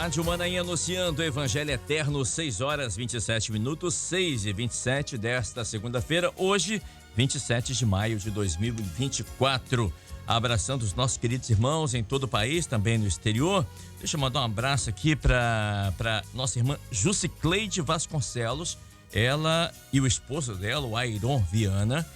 Rádio Manaim anunciando o Evangelho Eterno, 6h27, 6h27 desta segunda-feira, hoje, 27 de maio de 2024. Abraçando os nossos queridos irmãos em todo o país, também no exterior. Deixa eu mandar um abraço aqui para nossa irmã Jusicleide Vasconcelos. Ela e o esposo dela, o Airon Viana,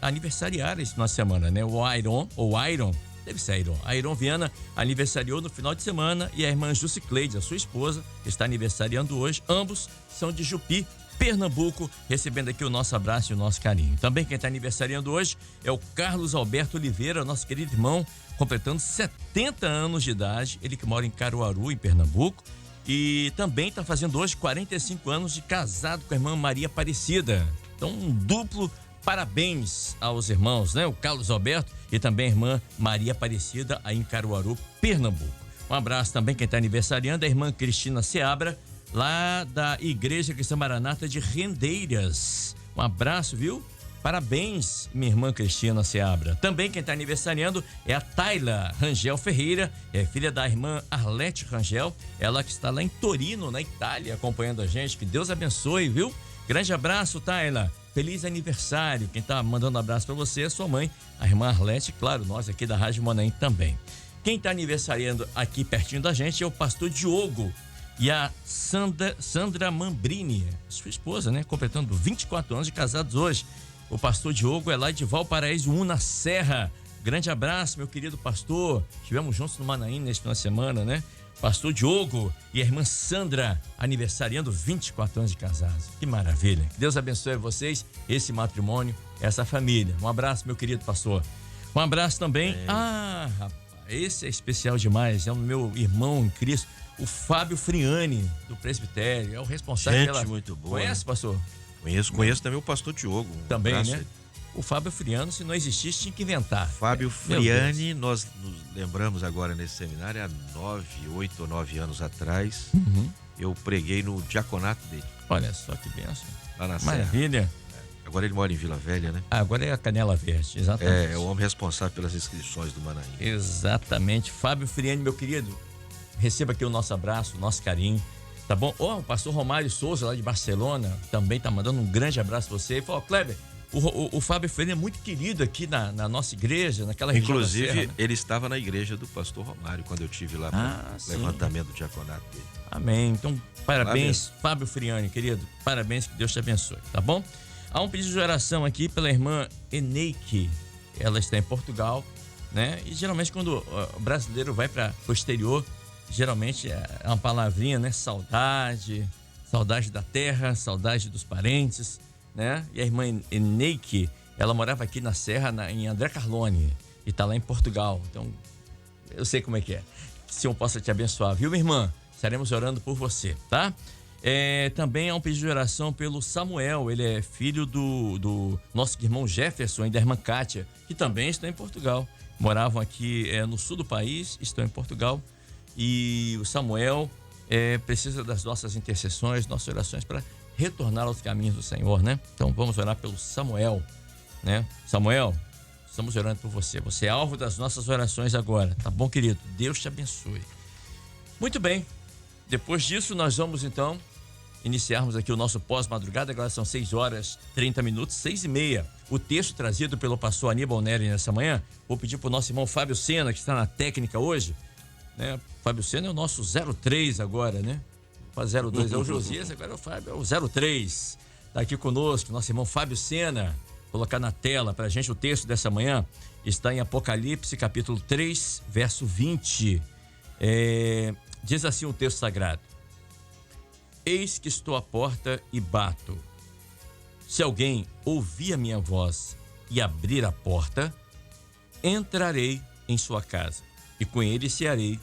aniversariaram esse final de semana, né? O Airon, deve ser Airon Viana aniversariou no final de semana e a irmã Jusicleide, a sua esposa, está aniversariando hoje. Ambos são de Jupi, Pernambuco, recebendo aqui o nosso abraço e o nosso carinho. Também quem está aniversariando hoje é o Carlos Alberto Oliveira, nosso querido irmão, completando 70 anos de idade. Ele que mora em Caruaru, em Pernambuco. E também está fazendo hoje 45 anos de casado com a irmã Maria Aparecida. Então, um duplo parabéns aos irmãos, né? O Carlos Alberto e também a irmã Maria Aparecida, aí em Caruaru, Pernambuco. Um abraço também quem está aniversariando, a irmã Cristina Seabra, lá da Igreja Cristã Maranata de Rendeiras. Um abraço, viu? Parabéns, minha irmã Cristina Seabra. Também quem está aniversariando é a Tayla Rangel Ferreira, é filha da irmã Arlete Rangel, ela que está lá em Torino, na Itália, acompanhando a gente. Que Deus abençoe, viu? Grande abraço, Tayla. Feliz aniversário. Quem está mandando um abraço para você é sua mãe, a irmã Arlete, claro, nós aqui da Rádio Manaim também. Quem está aniversariando aqui pertinho da gente é o pastor Diogo e a Sandra Mambrini, sua esposa, né? Completando 24 anos de casados hoje. O pastor Diogo é lá de Valparaíso 1, na Serra. Grande abraço, meu querido pastor. Estivemos juntos no Manaim neste final de semana, né? Pastor Diogo e a irmã Sandra aniversariando 24 anos de casados. Que maravilha. Que Deus abençoe vocês, esse matrimônio, essa família. Um abraço, meu querido pastor. Um abraço também. Rapaz, esse é especial demais. É o meu irmão em Cristo, o Fábio Friani, do presbitério. É o responsável pela... muito boa. Conhece, pastor? Conheço também o pastor Diogo. Também, né? O Fábio Friani, se não existisse, tinha que inventar. Fábio Friani, nós nos lembramos agora nesse seminário, há 8 ou 9 anos atrás, eu preguei no diaconato dele. Olha só que bênção. Lá na Maravilha. Serra. Agora ele mora em Vila Velha, né? Agora é a Canela Verde, exatamente. É o homem responsável pelas inscrições do Manaim. Exatamente. Fábio Friani, meu querido, receba aqui o nosso abraço, o nosso carinho. Tá bom? O pastor Romário Souza, lá de Barcelona, também tá mandando um grande abraço pra você. Ele falou, Kleber, o Fábio Ferreira é muito querido aqui na nossa igreja, naquela região. Inclusive, ele estava na igreja do pastor Romário, quando eu tive lá no levantamento do diaconato dele. Amém. Então, parabéns, Fábio Friani, querido. Parabéns, que Deus te abençoe, tá bom? Há um pedido de oração aqui pela irmã Eneike. Ela está em Portugal, né? E geralmente quando o brasileiro vai para o exterior, geralmente é uma palavrinha, né? Saudade da terra, saudade dos parentes, né? E a irmã Eneike, ela morava aqui na Serra, em André Carlone, e está lá em Portugal. Então, eu sei como é que é. Que o Senhor possa te abençoar, viu, minha irmã? Estaremos orando por você, tá? Também há um pedido de oração pelo Samuel. Ele é filho do nosso irmão Jefferson e da irmã Kátia, que também estão em Portugal. Moravam aqui no sul do país, estão em Portugal. E o Samuel precisa das nossas intercessões, nossas orações para retornar aos caminhos do Senhor, né? Então vamos orar pelo Samuel, né? Samuel, estamos orando por você. Você é alvo das nossas orações agora, tá bom, querido? Deus te abençoe. Muito bem. Depois disso, nós vamos então iniciarmos aqui o nosso pós-madrugada. Agora são 6h30, 6h30. O texto trazido pelo pastor Aníbal Neri nessa manhã, vou pedir para o nosso irmão Fábio Sena, que está na técnica hoje, né? Fábio Sena é o nosso 03 agora, né? O 02 é o Josias, agora é o Fábio, é o 03. Está aqui conosco, nosso irmão Fábio Sena. Colocar na tela para a gente o texto dessa manhã. Está em Apocalipse, capítulo 3, verso 20. Diz assim o texto sagrado: Eis que estou à porta e bato. Se alguém ouvir a minha voz e abrir a porta, entrarei em sua casa, e com ele cearei,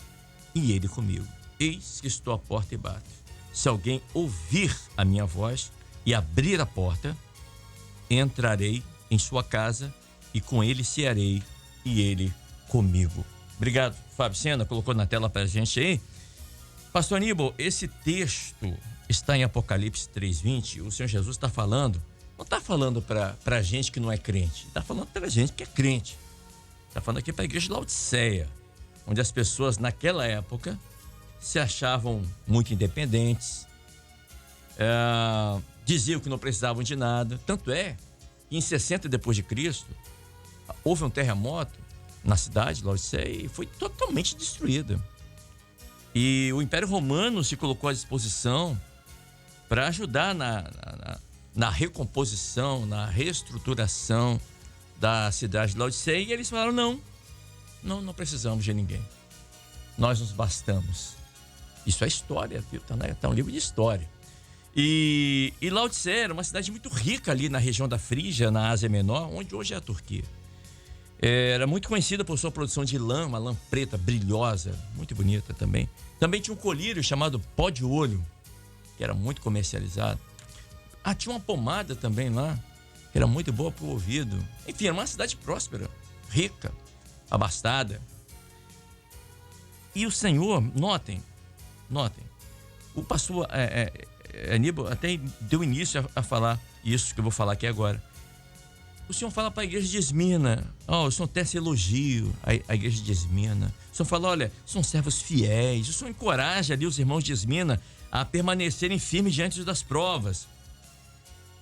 e ele comigo. Eis que estou à porta e bato. Se alguém ouvir a minha voz e abrir a porta, entrarei em sua casa, e com ele cearei, e ele comigo. Obrigado, Fábio Sena, colocou na tela pra gente aí. Pastor Aníbal, esse texto está em Apocalipse 3:20. O Senhor Jesus está falando, não está falando para gente que não é crente, está falando para gente que é crente. Está falando aqui para a igreja de Laodiceia, onde as pessoas naquela época se achavam muito independentes, diziam que não precisavam de nada. Tanto é que em 60 depois de Cristo houve um terremoto na cidade de Laodiceia e foi totalmente destruída. E o Império Romano se colocou à disposição para ajudar na recomposição, na reestruturação da cidade de Laodiceia, e eles falaram: não precisamos de ninguém. Nós nos bastamos. Isso é história, viu? Tá um livro de história. E Laodiceia era uma cidade muito rica ali na região da Frígia, na Ásia Menor, onde hoje é a Turquia. Era muito conhecida por sua produção de lã, uma lã preta, brilhosa, muito bonita também. Também tinha um colírio chamado pó de olho, que era muito comercializado. Tinha uma pomada também lá, que era muito boa para o ouvido. Enfim, era uma cidade próspera, rica, abastada. E o Senhor, notem, o pastor Aníbal até deu início a falar isso que eu vou falar aqui agora. O Senhor fala para a igreja de Esmirna, o Senhor tece elogio à igreja de Esmirna. O Senhor fala: olha, são servos fiéis. O Senhor encoraja ali os irmãos de Esmirna a permanecerem firmes diante das provas.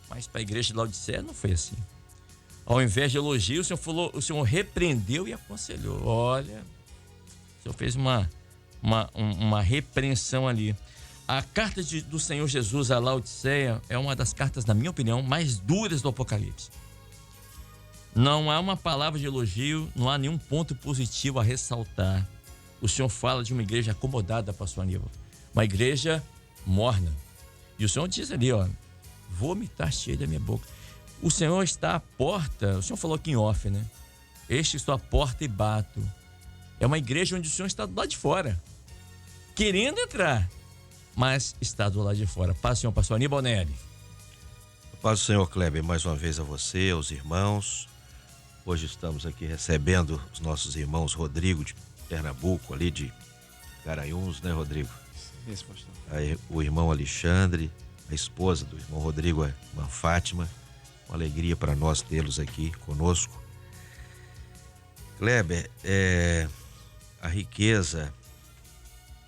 Mas para a igreja de Laodiceia não foi assim. Ao invés de elogio, o Senhor repreendeu e aconselhou. Olha, o Senhor fez uma repreensão ali. A carta do Senhor Jesus a Laodiceia é uma das cartas, na minha opinião, mais duras do Apocalipse. Não há uma palavra de elogio, não há nenhum ponto positivo a ressaltar. O Senhor fala de uma igreja acomodada, pastor Aníbal. Uma igreja morna. E o Senhor diz ali, vou vomitar cheio da minha boca. O Senhor está à porta, o Senhor falou aqui em off, né? Este estou à porta e bato. É uma igreja onde o Senhor está do lado de fora, querendo entrar, mas está do lado de fora. Paz, Senhor, pastor Aníbal Nelly. Paz do Senhor, Kleber, mais uma vez a você, aos irmãos. Hoje estamos aqui recebendo os nossos irmãos Rodrigo de Pernambuco, ali de Garanhuns, né, Rodrigo? Isso, pastor. Aí, o irmão Alexandre, a esposa do irmão Rodrigo, a irmã Fátima. Uma alegria para nós tê-los aqui conosco. Kleber, a riqueza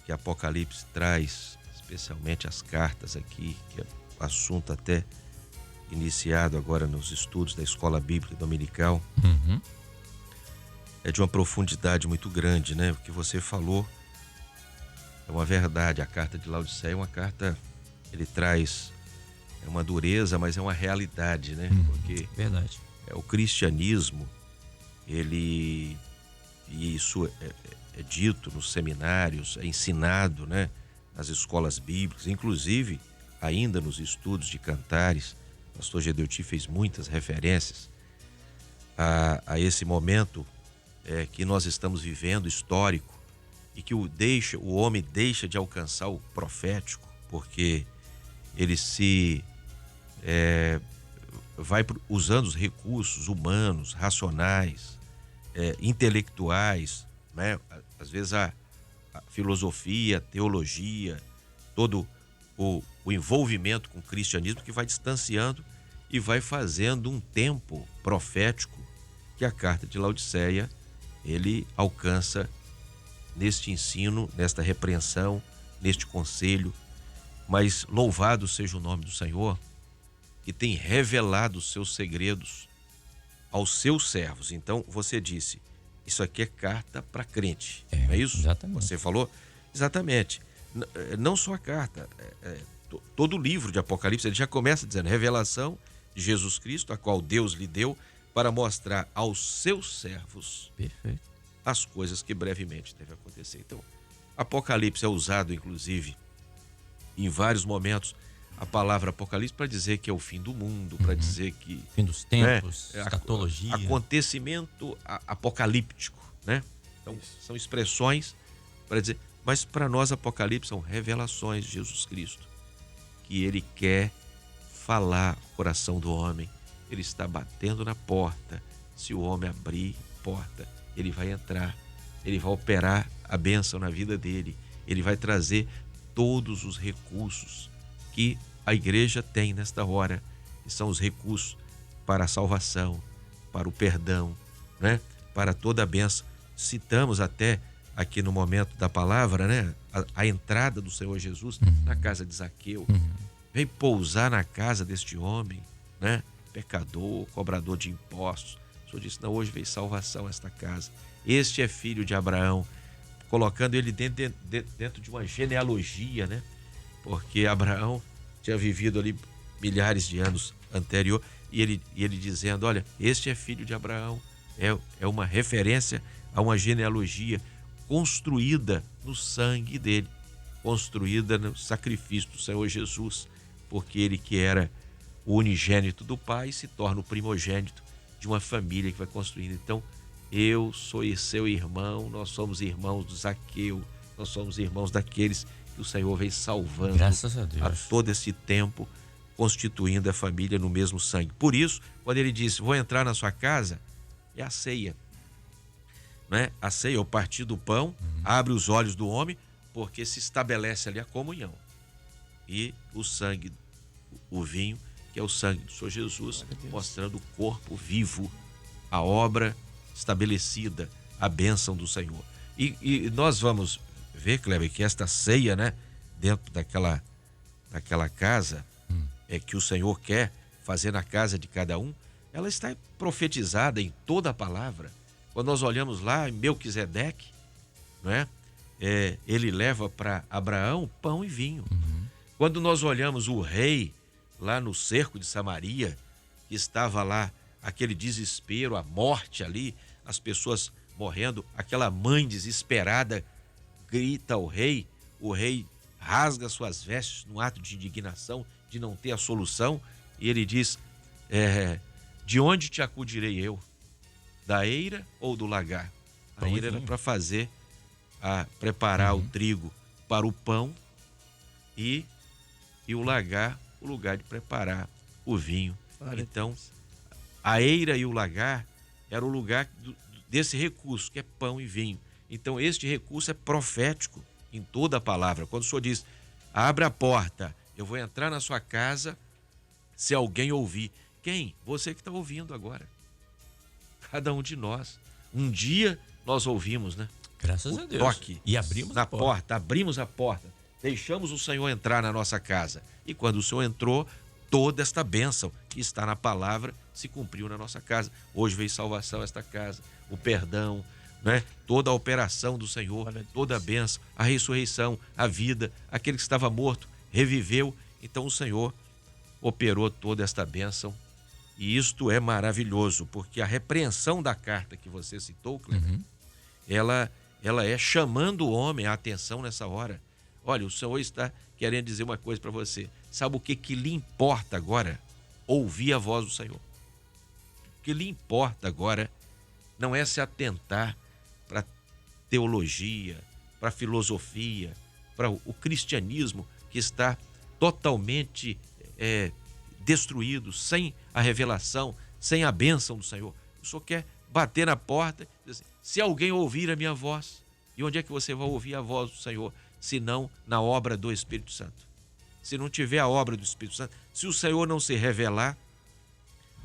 que Apocalipse traz, especialmente as cartas aqui, que é um assunto até iniciado agora nos estudos da Escola Bíblica Dominical, é de uma profundidade muito grande, né? O que você falou é uma verdade. A carta de Laodiceia é uma carta, ele traz uma dureza, mas é uma realidade, né? Porque verdade. O cristianismo, e isso é dito nos seminários, é ensinado, né? Nas escolas bíblicas, inclusive ainda nos estudos de cantares. O pastor Gedeuti fez muitas referências a esse momento que nós estamos vivendo, histórico, e que o homem deixa de alcançar o profético, porque ele se vai usando os recursos humanos, racionais, intelectuais, né? Às vezes a filosofia, a teologia, todo o envolvimento com o cristianismo, que vai distanciando e vai fazendo um tempo profético que a carta de Laodiceia ele alcança neste ensino, nesta repreensão, neste conselho. Mas louvado seja o nome do Senhor, que tem revelado os seus segredos aos seus servos. Então você disse, isso aqui é carta para crente, não é isso? Exatamente. Você falou? Exatamente. Não só a carta, todo o livro de Apocalipse, ele já começa dizendo revelação de Jesus Cristo, a qual Deus lhe deu para mostrar aos seus servos Perfeito. as coisas que brevemente devem acontecer. Então, Apocalipse é usado, inclusive, em vários momentos, a palavra Apocalipse para dizer que é o fim do mundo, para dizer que... Fim dos tempos, escatologia. Acontecimento apocalíptico, né? Então, são expressões para dizer... Mas para nós, Apocalipse são revelações de Jesus Cristo, que ele quer falar o coração do homem. Ele está batendo na porta. Se o homem abrir a porta, ele vai entrar. Ele vai operar a bênção na vida dele. Ele vai trazer todos os recursos que a igreja tem nesta hora, que são os recursos para a salvação, para o perdão, né? Para toda a bênção. Citamos até aqui no momento da palavra, né? A entrada do Senhor Jesus na casa de Zaqueu. Veio pousar na casa deste homem, né? Pecador, cobrador de impostos. O Senhor disse, não, hoje veio salvação a esta casa. Este é filho de Abraão, colocando ele dentro de uma genealogia, né? Porque Abraão tinha vivido ali milhares de anos anterior, e ele dizendo, olha, este é filho de Abraão, é uma referência a uma genealogia construída no sangue dele, construída no sacrifício do Senhor Jesus, porque ele que era o unigênito do Pai se torna o primogênito de uma família que vai construindo. Então, eu sou seu irmão, nós somos irmãos do Zaqueu, nós somos irmãos daqueles que o Senhor vem salvando. Graças a Deus. A todo esse tempo, constituindo a família no mesmo sangue. Por isso, quando ele disse, vou entrar na sua casa, é a ceia. Né? A ceia é o partir do pão, abre os olhos do homem, porque se estabelece ali a comunhão. E o sangue, o vinho, que é o sangue do Senhor Jesus, mostrando o corpo vivo, a obra estabelecida, a bênção do Senhor. E nós vamos ver, Kleber, que esta ceia, né, dentro daquela casa, que o Senhor quer fazer na casa de cada um, ela está profetizada em toda a palavra. Quando nós olhamos lá em Melquisedeque, não é? Ele leva para Abraão pão e vinho. Quando nós olhamos o rei lá no cerco de Samaria, que estava lá aquele desespero, a morte ali, as pessoas morrendo, aquela mãe desesperada grita ao rei, o rei rasga suas vestes num ato de indignação, de não ter a solução, e ele diz, de onde te acudirei eu? Da eira ou do lagar? A eira era para preparar o trigo para o pão, e o lagar, o lugar de preparar o vinho. Então, a eira e o lagar era o lugar desse recurso, que é pão e vinho. Então, este recurso é profético em toda a palavra. Quando o Senhor diz, abre a porta, eu vou entrar na sua casa, se alguém ouvir. Quem? Você que está ouvindo agora. Cada um de nós. Um dia nós ouvimos, né? Graças a Deus. Toque. E abrimos na porta. Abrimos a porta. Deixamos o Senhor entrar na nossa casa. E quando o Senhor entrou, toda esta bênção que está na palavra se cumpriu na nossa casa. Hoje veio salvação a esta casa, o perdão, né? Toda a operação do Senhor, toda a bênção, a ressurreição, a vida, aquele que estava morto, reviveu. Então o Senhor operou toda esta bênção. E isto é maravilhoso, porque a repreensão da carta que você citou, Cleber, ela é chamando o homem a atenção nessa hora. Olha, o Senhor está querendo dizer uma coisa para você. Sabe o que lhe importa agora? Ouvir a voz do Senhor. O que lhe importa agora não é se atentar para teologia, para filosofia, para o cristianismo que está totalmente destruído, sem a revelação, sem a bênção do Senhor. O Senhor quer bater na porta e dizer assim, se alguém ouvir a minha voz, e onde é que você vai ouvir a voz do Senhor? Se não na obra do Espírito Santo. Se não tiver a obra do Espírito Santo, se o Senhor não se revelar,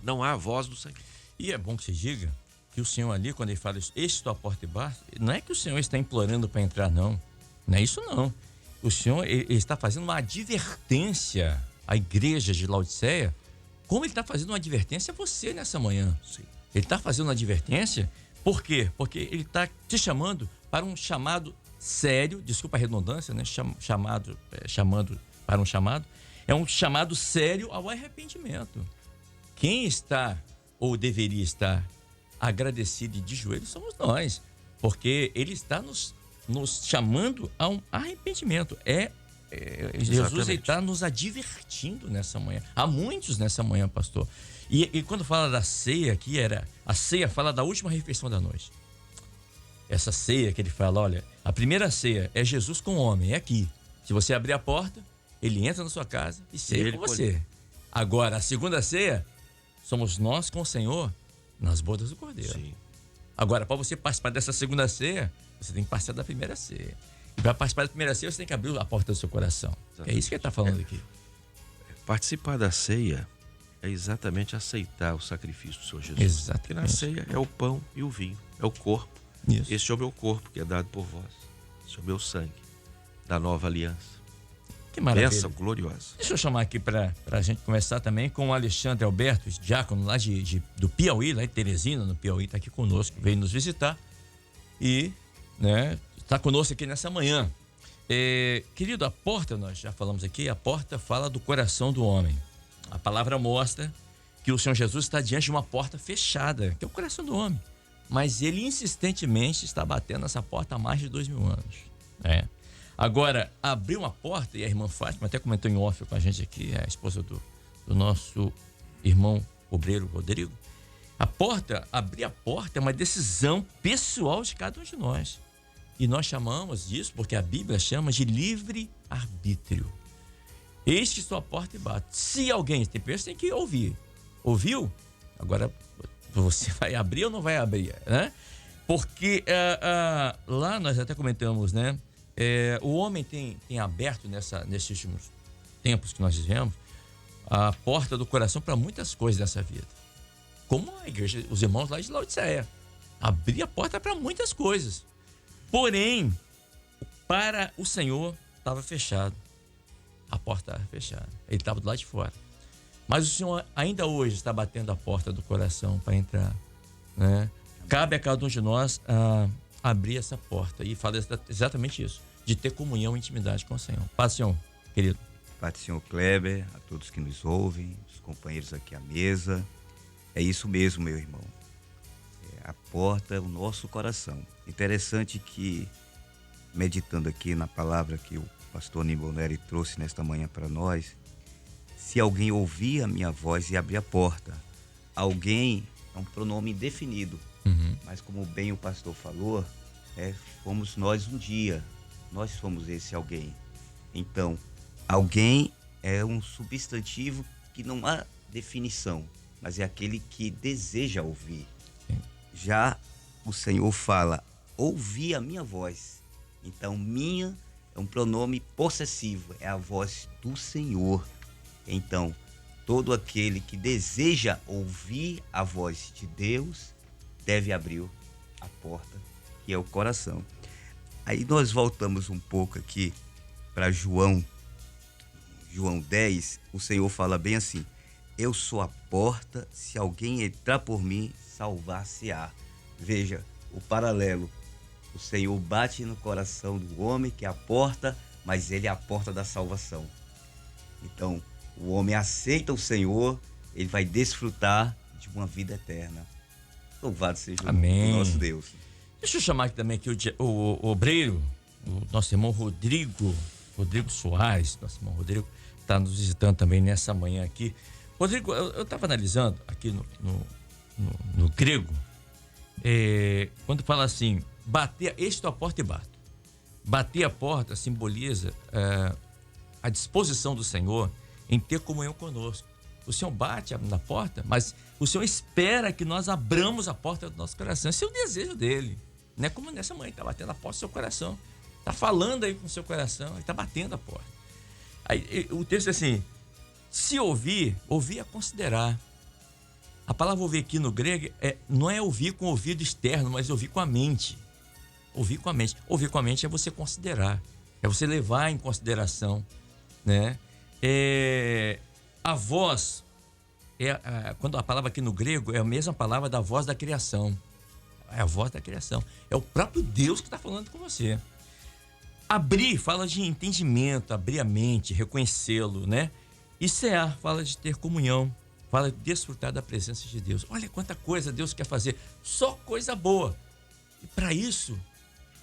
não há a voz do Senhor. E é bom que se diga que o Senhor ali, quando ele fala isso, estou à porta e bato, não é que o Senhor está implorando para entrar, não. Não é isso, não. O Senhor ele está fazendo uma advertência à igreja de Laodiceia, como ele está fazendo uma advertência a você nessa manhã. Sim. Ele está fazendo uma advertência, por quê? Porque ele está te chamando para um chamado sério, desculpa a redundância, né? Chamando para um chamado, é um chamado sério ao arrependimento. Quem está ou deveria estar agradecido e de joelhos somos nós, porque ele está nos chamando a um arrependimento. Jesus está nos advertindo nessa manhã. Há muitos nessa manhã, pastor. E quando fala da ceia aqui, a ceia fala da última refeição da noite. Essa ceia que ele fala, olha, a primeira ceia é Jesus com o homem, é aqui. Se você abrir a porta, ele entra na sua casa e ceia com você. Agora, a segunda ceia, somos nós com o Senhor nas bodas do Cordeiro. Sim. Agora, para você participar dessa segunda ceia, você tem que participar da primeira ceia. E para participar da primeira ceia, você tem que abrir a porta do seu coração. É isso que ele está falando aqui. Participar da ceia é exatamente aceitar o sacrifício do Senhor Jesus. Exatamente. Porque na ceia é o pão e o vinho, é o corpo Isso. Este é o meu corpo que é dado por vós. Este é o meu sangue da nova aliança. Que maravilha. Bênção gloriosa. Deixa eu chamar aqui para a gente conversar também com o Alexandre Alberto, diácono lá do Piauí, lá em Teresina, no Piauí, está aqui conosco, veio nos visitar e, né, está conosco aqui nessa manhã. Querido, a porta, nós já falamos aqui, a porta fala do coração do homem. A palavra mostra que o Senhor Jesus está diante de uma porta fechada, que é o coração do homem. Mas ele insistentemente está batendo essa porta há mais de 2000 anos. Agora, abriu uma porta, e a irmã Fátima até comentou em off com a gente aqui, a esposa do nosso irmão obreiro Rodrigo. Abrir a porta é uma decisão pessoal de cada um de nós. E nós chamamos disso, porque a Bíblia chama de livre-arbítrio. Eis que estou à porta e bato. Se alguém tem que ouvir. Ouviu? Agora você vai abrir ou não vai abrir, né? Porque lá nós até comentamos, né? O homem tem aberto nesses últimos tempos que nós vivemos a porta do coração para muitas coisas dessa vida. Como a igreja, os irmãos lá de Laodiceia. Abrir a porta para muitas coisas. Porém, para o Senhor estava fechado. A porta estava fechada. Ele estava do lado de fora. Mas o Senhor ainda hoje está batendo a porta do coração para entrar, né? Cabe a cada um de nós abrir essa porta e fala exatamente isso, de ter comunhão e intimidade com o Senhor. Paz, Senhor, querido. Paz, Senhor Kleber, a todos que nos ouvem, os companheiros aqui à mesa. É isso mesmo, meu irmão. A porta é o nosso coração. Interessante que, meditando aqui na palavra que o pastor Nimboneri trouxe nesta manhã para nós, se alguém ouvir a minha voz e abrir a porta, alguém é um pronome indefinido. Mas como bem o pastor falou, fomos nós um dia, nós somos esse alguém. Então, alguém é um substantivo que não há definição, mas é aquele que deseja ouvir. Já o Senhor fala, ouvi a minha voz. Então, minha é um pronome possessivo, é a voz do Senhor. Então, todo aquele que deseja ouvir a voz de Deus deve abrir a porta, que é o coração. Aí nós voltamos um pouco aqui para João 10, o Senhor fala bem assim, eu sou a porta, se alguém entrar por mim, salvar-se-á. Veja o paralelo, o Senhor bate no coração do homem, que é a porta, mas ele é a porta da salvação. Então, o homem aceita o Senhor, ele vai desfrutar de uma vida eterna. Louvado seja o nosso Deus. Deixa eu chamar aqui também o obreiro, o nosso irmão Rodrigo Soares, nosso irmão Rodrigo, está nos visitando também nessa manhã aqui. Rodrigo, eu estava analisando aqui no grego, quando fala assim, estou à porta e bato. Bater a porta simboliza a disposição do Senhor em ter comunhão conosco. O Senhor bate na porta, mas o Senhor espera que nós abramos a porta do nosso coração. Esse é o desejo dele. Não é como nessa mãe, está batendo a porta do seu coração. Está falando aí com o seu coração, ele está batendo a porta. Aí, o texto é assim, se ouvir é considerar. A palavra ouvir aqui no grego não é ouvir com o ouvido externo, mas ouvir com a mente. Ouvir com a mente. Ouvir com a mente é você considerar, é você levar em consideração, né? A voz, quando a palavra aqui no grego é a mesma palavra da voz da criação. É a voz da criação. É o próprio Deus que está falando com você. Abrir fala de entendimento, abrir a mente, reconhecê-lo, né? E cear fala de ter comunhão, fala de desfrutar da presença de Deus. Olha quanta coisa Deus quer fazer, só coisa boa. E para isso,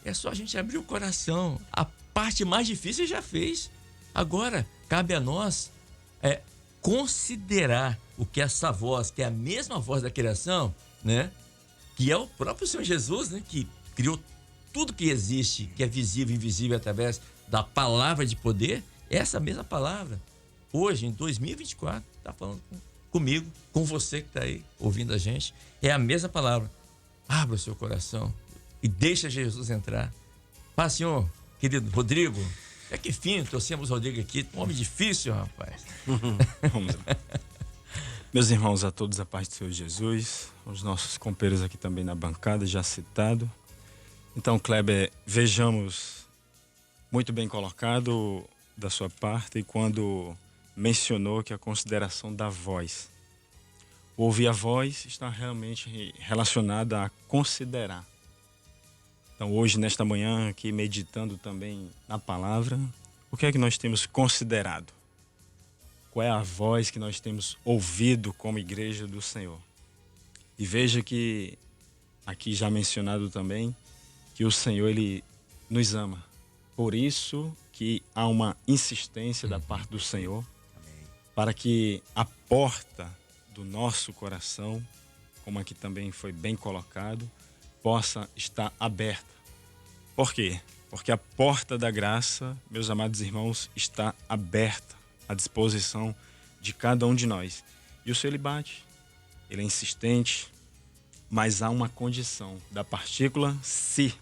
é só a gente abrir o coração. A parte mais difícil já fez. Agora, cabe a nós considerar o que essa voz, que é a mesma voz da criação, né? Que é o próprio Senhor Jesus, né? Que criou tudo que existe, que é visível e invisível através da palavra de poder. Essa mesma palavra, hoje, em 2024, está falando comigo, com você que está aí ouvindo a gente. É a mesma palavra. Abra o seu coração e deixa Jesus entrar. Paz, Senhor, querido Rodrigo. Que fim, trouxemos o Rodrigo aqui. Um homem difícil, rapaz. Vamos lá. Meus irmãos, a todos a paz do Senhor Jesus. Os nossos companheiros aqui também na bancada, já citado. Então, Kleber, vejamos, muito bem colocado da sua parte, quando mencionou que a consideração da voz. Ouvir a voz está realmente relacionada a considerar. Então, hoje, nesta manhã, aqui meditando também na palavra, o que é que nós temos considerado? Qual é a voz que nós temos ouvido como igreja do Senhor? E veja que, aqui já mencionado também, que o Senhor, Ele nos ama. Por isso que há uma insistência da parte do Senhor para que a porta do nosso coração, como aqui também foi bem colocado, possa estar aberta. Por quê? Porque a porta da graça, meus amados irmãos, está aberta à disposição de cada um de nós. E o Senhor, Ele bate, Ele é insistente, mas há uma condição da partícula se.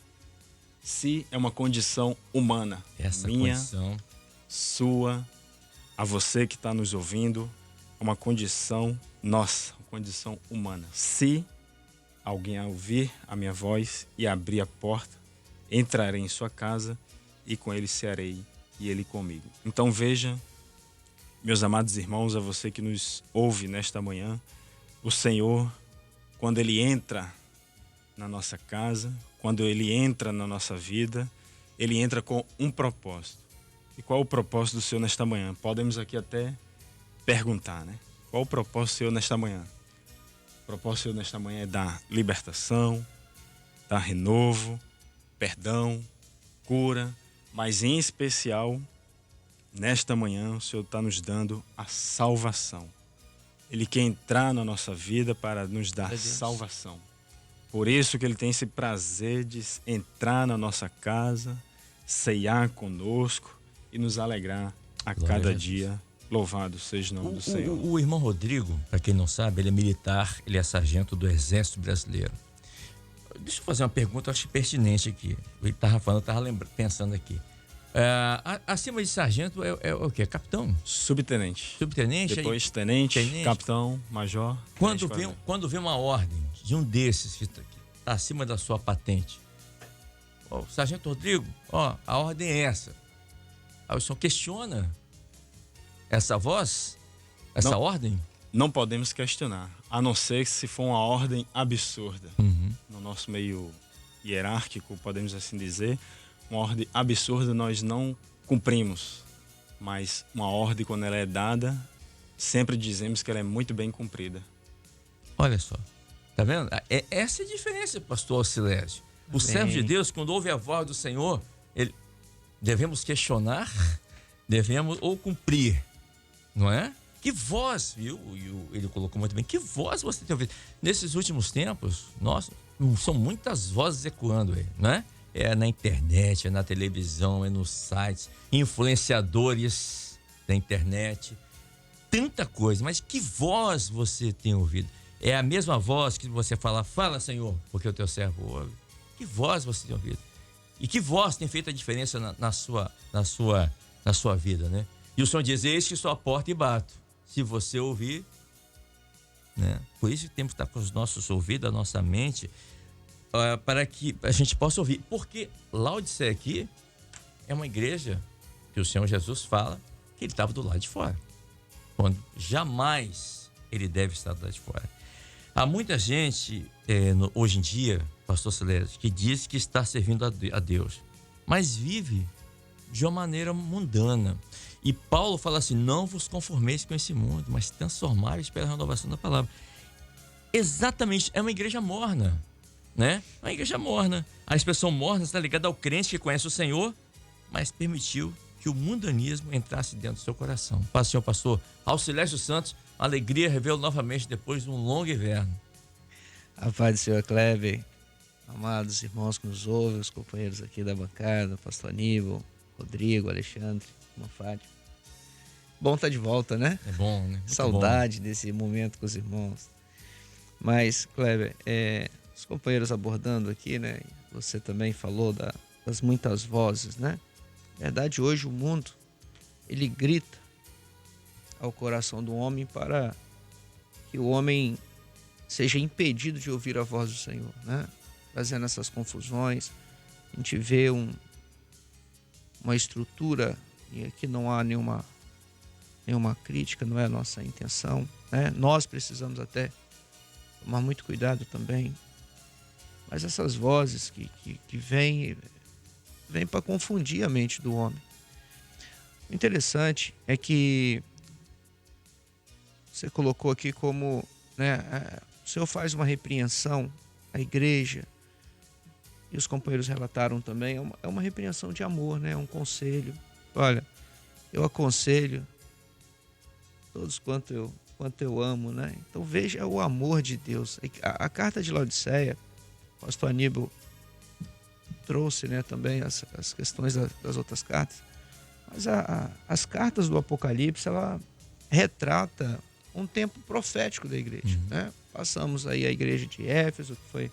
Se é uma condição humana. Essa minha, condição, sua, a você que está nos ouvindo, é uma condição nossa, uma condição humana. Se alguém ouvir a minha voz e abrir a porta, entrarei em sua casa e com ele cearei e ele comigo. Então veja, meus amados irmãos, a você que nos ouve nesta manhã, o Senhor, quando Ele entra na nossa casa, quando Ele entra na nossa vida, Ele entra com um propósito. E qual é o propósito do Senhor nesta manhã? Podemos aqui até perguntar, né? Qual o propósito do Senhor nesta manhã? O propósito do Senhor nesta manhã é dar libertação, dar renovo, perdão, cura, mas em especial, nesta manhã, o Senhor está nos dando a salvação. Ele quer entrar na nossa vida para nos dar salvação. Por isso que Ele tem esse prazer de entrar na nossa casa, ceiar conosco e nos alegrar a cada dia. Louvado seja o nome do Senhor. O irmão Rodrigo, para quem não sabe, ele é militar, ele é sargento do Exército Brasileiro. Deixa eu fazer uma pergunta, eu acho pertinente aqui. Ele estava falando, eu estava pensando aqui. Acima de sargento é o quê? Capitão? Subtenente. Subtenente? Depois tenente, capitão, major. Quando vem uma ordem de um desses que está acima da sua patente, sargento Rodrigo, a ordem é essa. Aí o senhor questiona essa voz, essa ordem? Não podemos questionar, a não ser que se for uma ordem absurda. No nosso meio hierárquico, podemos assim dizer, uma ordem absurda nós não cumprimos, mas uma ordem, quando ela é dada, sempre dizemos que ela é muito bem cumprida. Olha só, tá vendo? Essa é a diferença, pastor Alcilésio. O servo de Deus, quando ouve a voz do Senhor, devemos questionar, devemos ou cumprir, não é? Que voz, viu? Ele colocou muito bem, que voz você tem ouvido? Nesses últimos tempos, nossa, são muitas vozes ecoando aí, não é? É na internet, é na televisão, é nos sites, influenciadores da internet, tanta coisa. Mas que voz você tem ouvido? É a mesma voz que você fala Senhor, porque o teu servo ouve. Que voz você tem ouvido? E que voz tem feito a diferença na sua vida, né? E o Senhor diz, eis que sou a porta e bato. Se você ouvir, né? Por isso temos que estar com os nossos ouvidos, a nossa mente, para que a gente possa ouvir. Porque Laodiceia aqui é uma igreja que o Senhor Jesus fala que Ele estava do lado de fora. Quando jamais Ele deve estar do lado de fora. Há muita gente hoje em dia, pastor Celeste, que diz que está servindo a Deus, mas vive de uma maneira mundana. E Paulo fala assim, não vos conformeis com esse mundo, mas transformai-vos pela renovação da palavra. Exatamente, é uma igreja morna, né? Uma igreja morna. A expressão morna está ligada ao crente que conhece o Senhor, mas permitiu que o mundanismo entrasse dentro do seu coração. Paz, Senhor pastor Alcilésio Santos, alegria revela novamente depois de um longo inverno. A paz do Senhor Kleber, amados irmãos que nos ouvem, os companheiros aqui da bancada, pastor Aníbal, Rodrigo, Alexandre, irmã Fátima. Bom estar de volta, né? É bom, né? Muito Saudade bom. Desse momento com os irmãos. Mas, Kleber, os companheiros abordando aqui, né? Você também falou das muitas vozes, né? Na verdade, hoje o mundo, ele grita ao coração do homem para que o homem seja impedido de ouvir a voz do Senhor, né? Trazendo essas confusões, a gente vê uma estrutura, e aqui não há nenhuma crítica, não é a nossa intenção, né? Nós precisamos até tomar muito cuidado também, mas essas vozes que vêm para confundir a mente do homem. O interessante é que você colocou aqui como, né, o Senhor faz uma repreensão à igreja, e os companheiros relataram também, é uma repreensão de amor, né? É um conselho. Olha, eu aconselho todos quanto eu amo, né? Então veja o amor de Deus. A carta de Laodiceia, o pastor Aníbal trouxe, né, também as questões das outras cartas, mas as cartas do Apocalipse, ela retrata um tempo profético da igreja, né? Passamos aí a igreja de Éfeso, que foi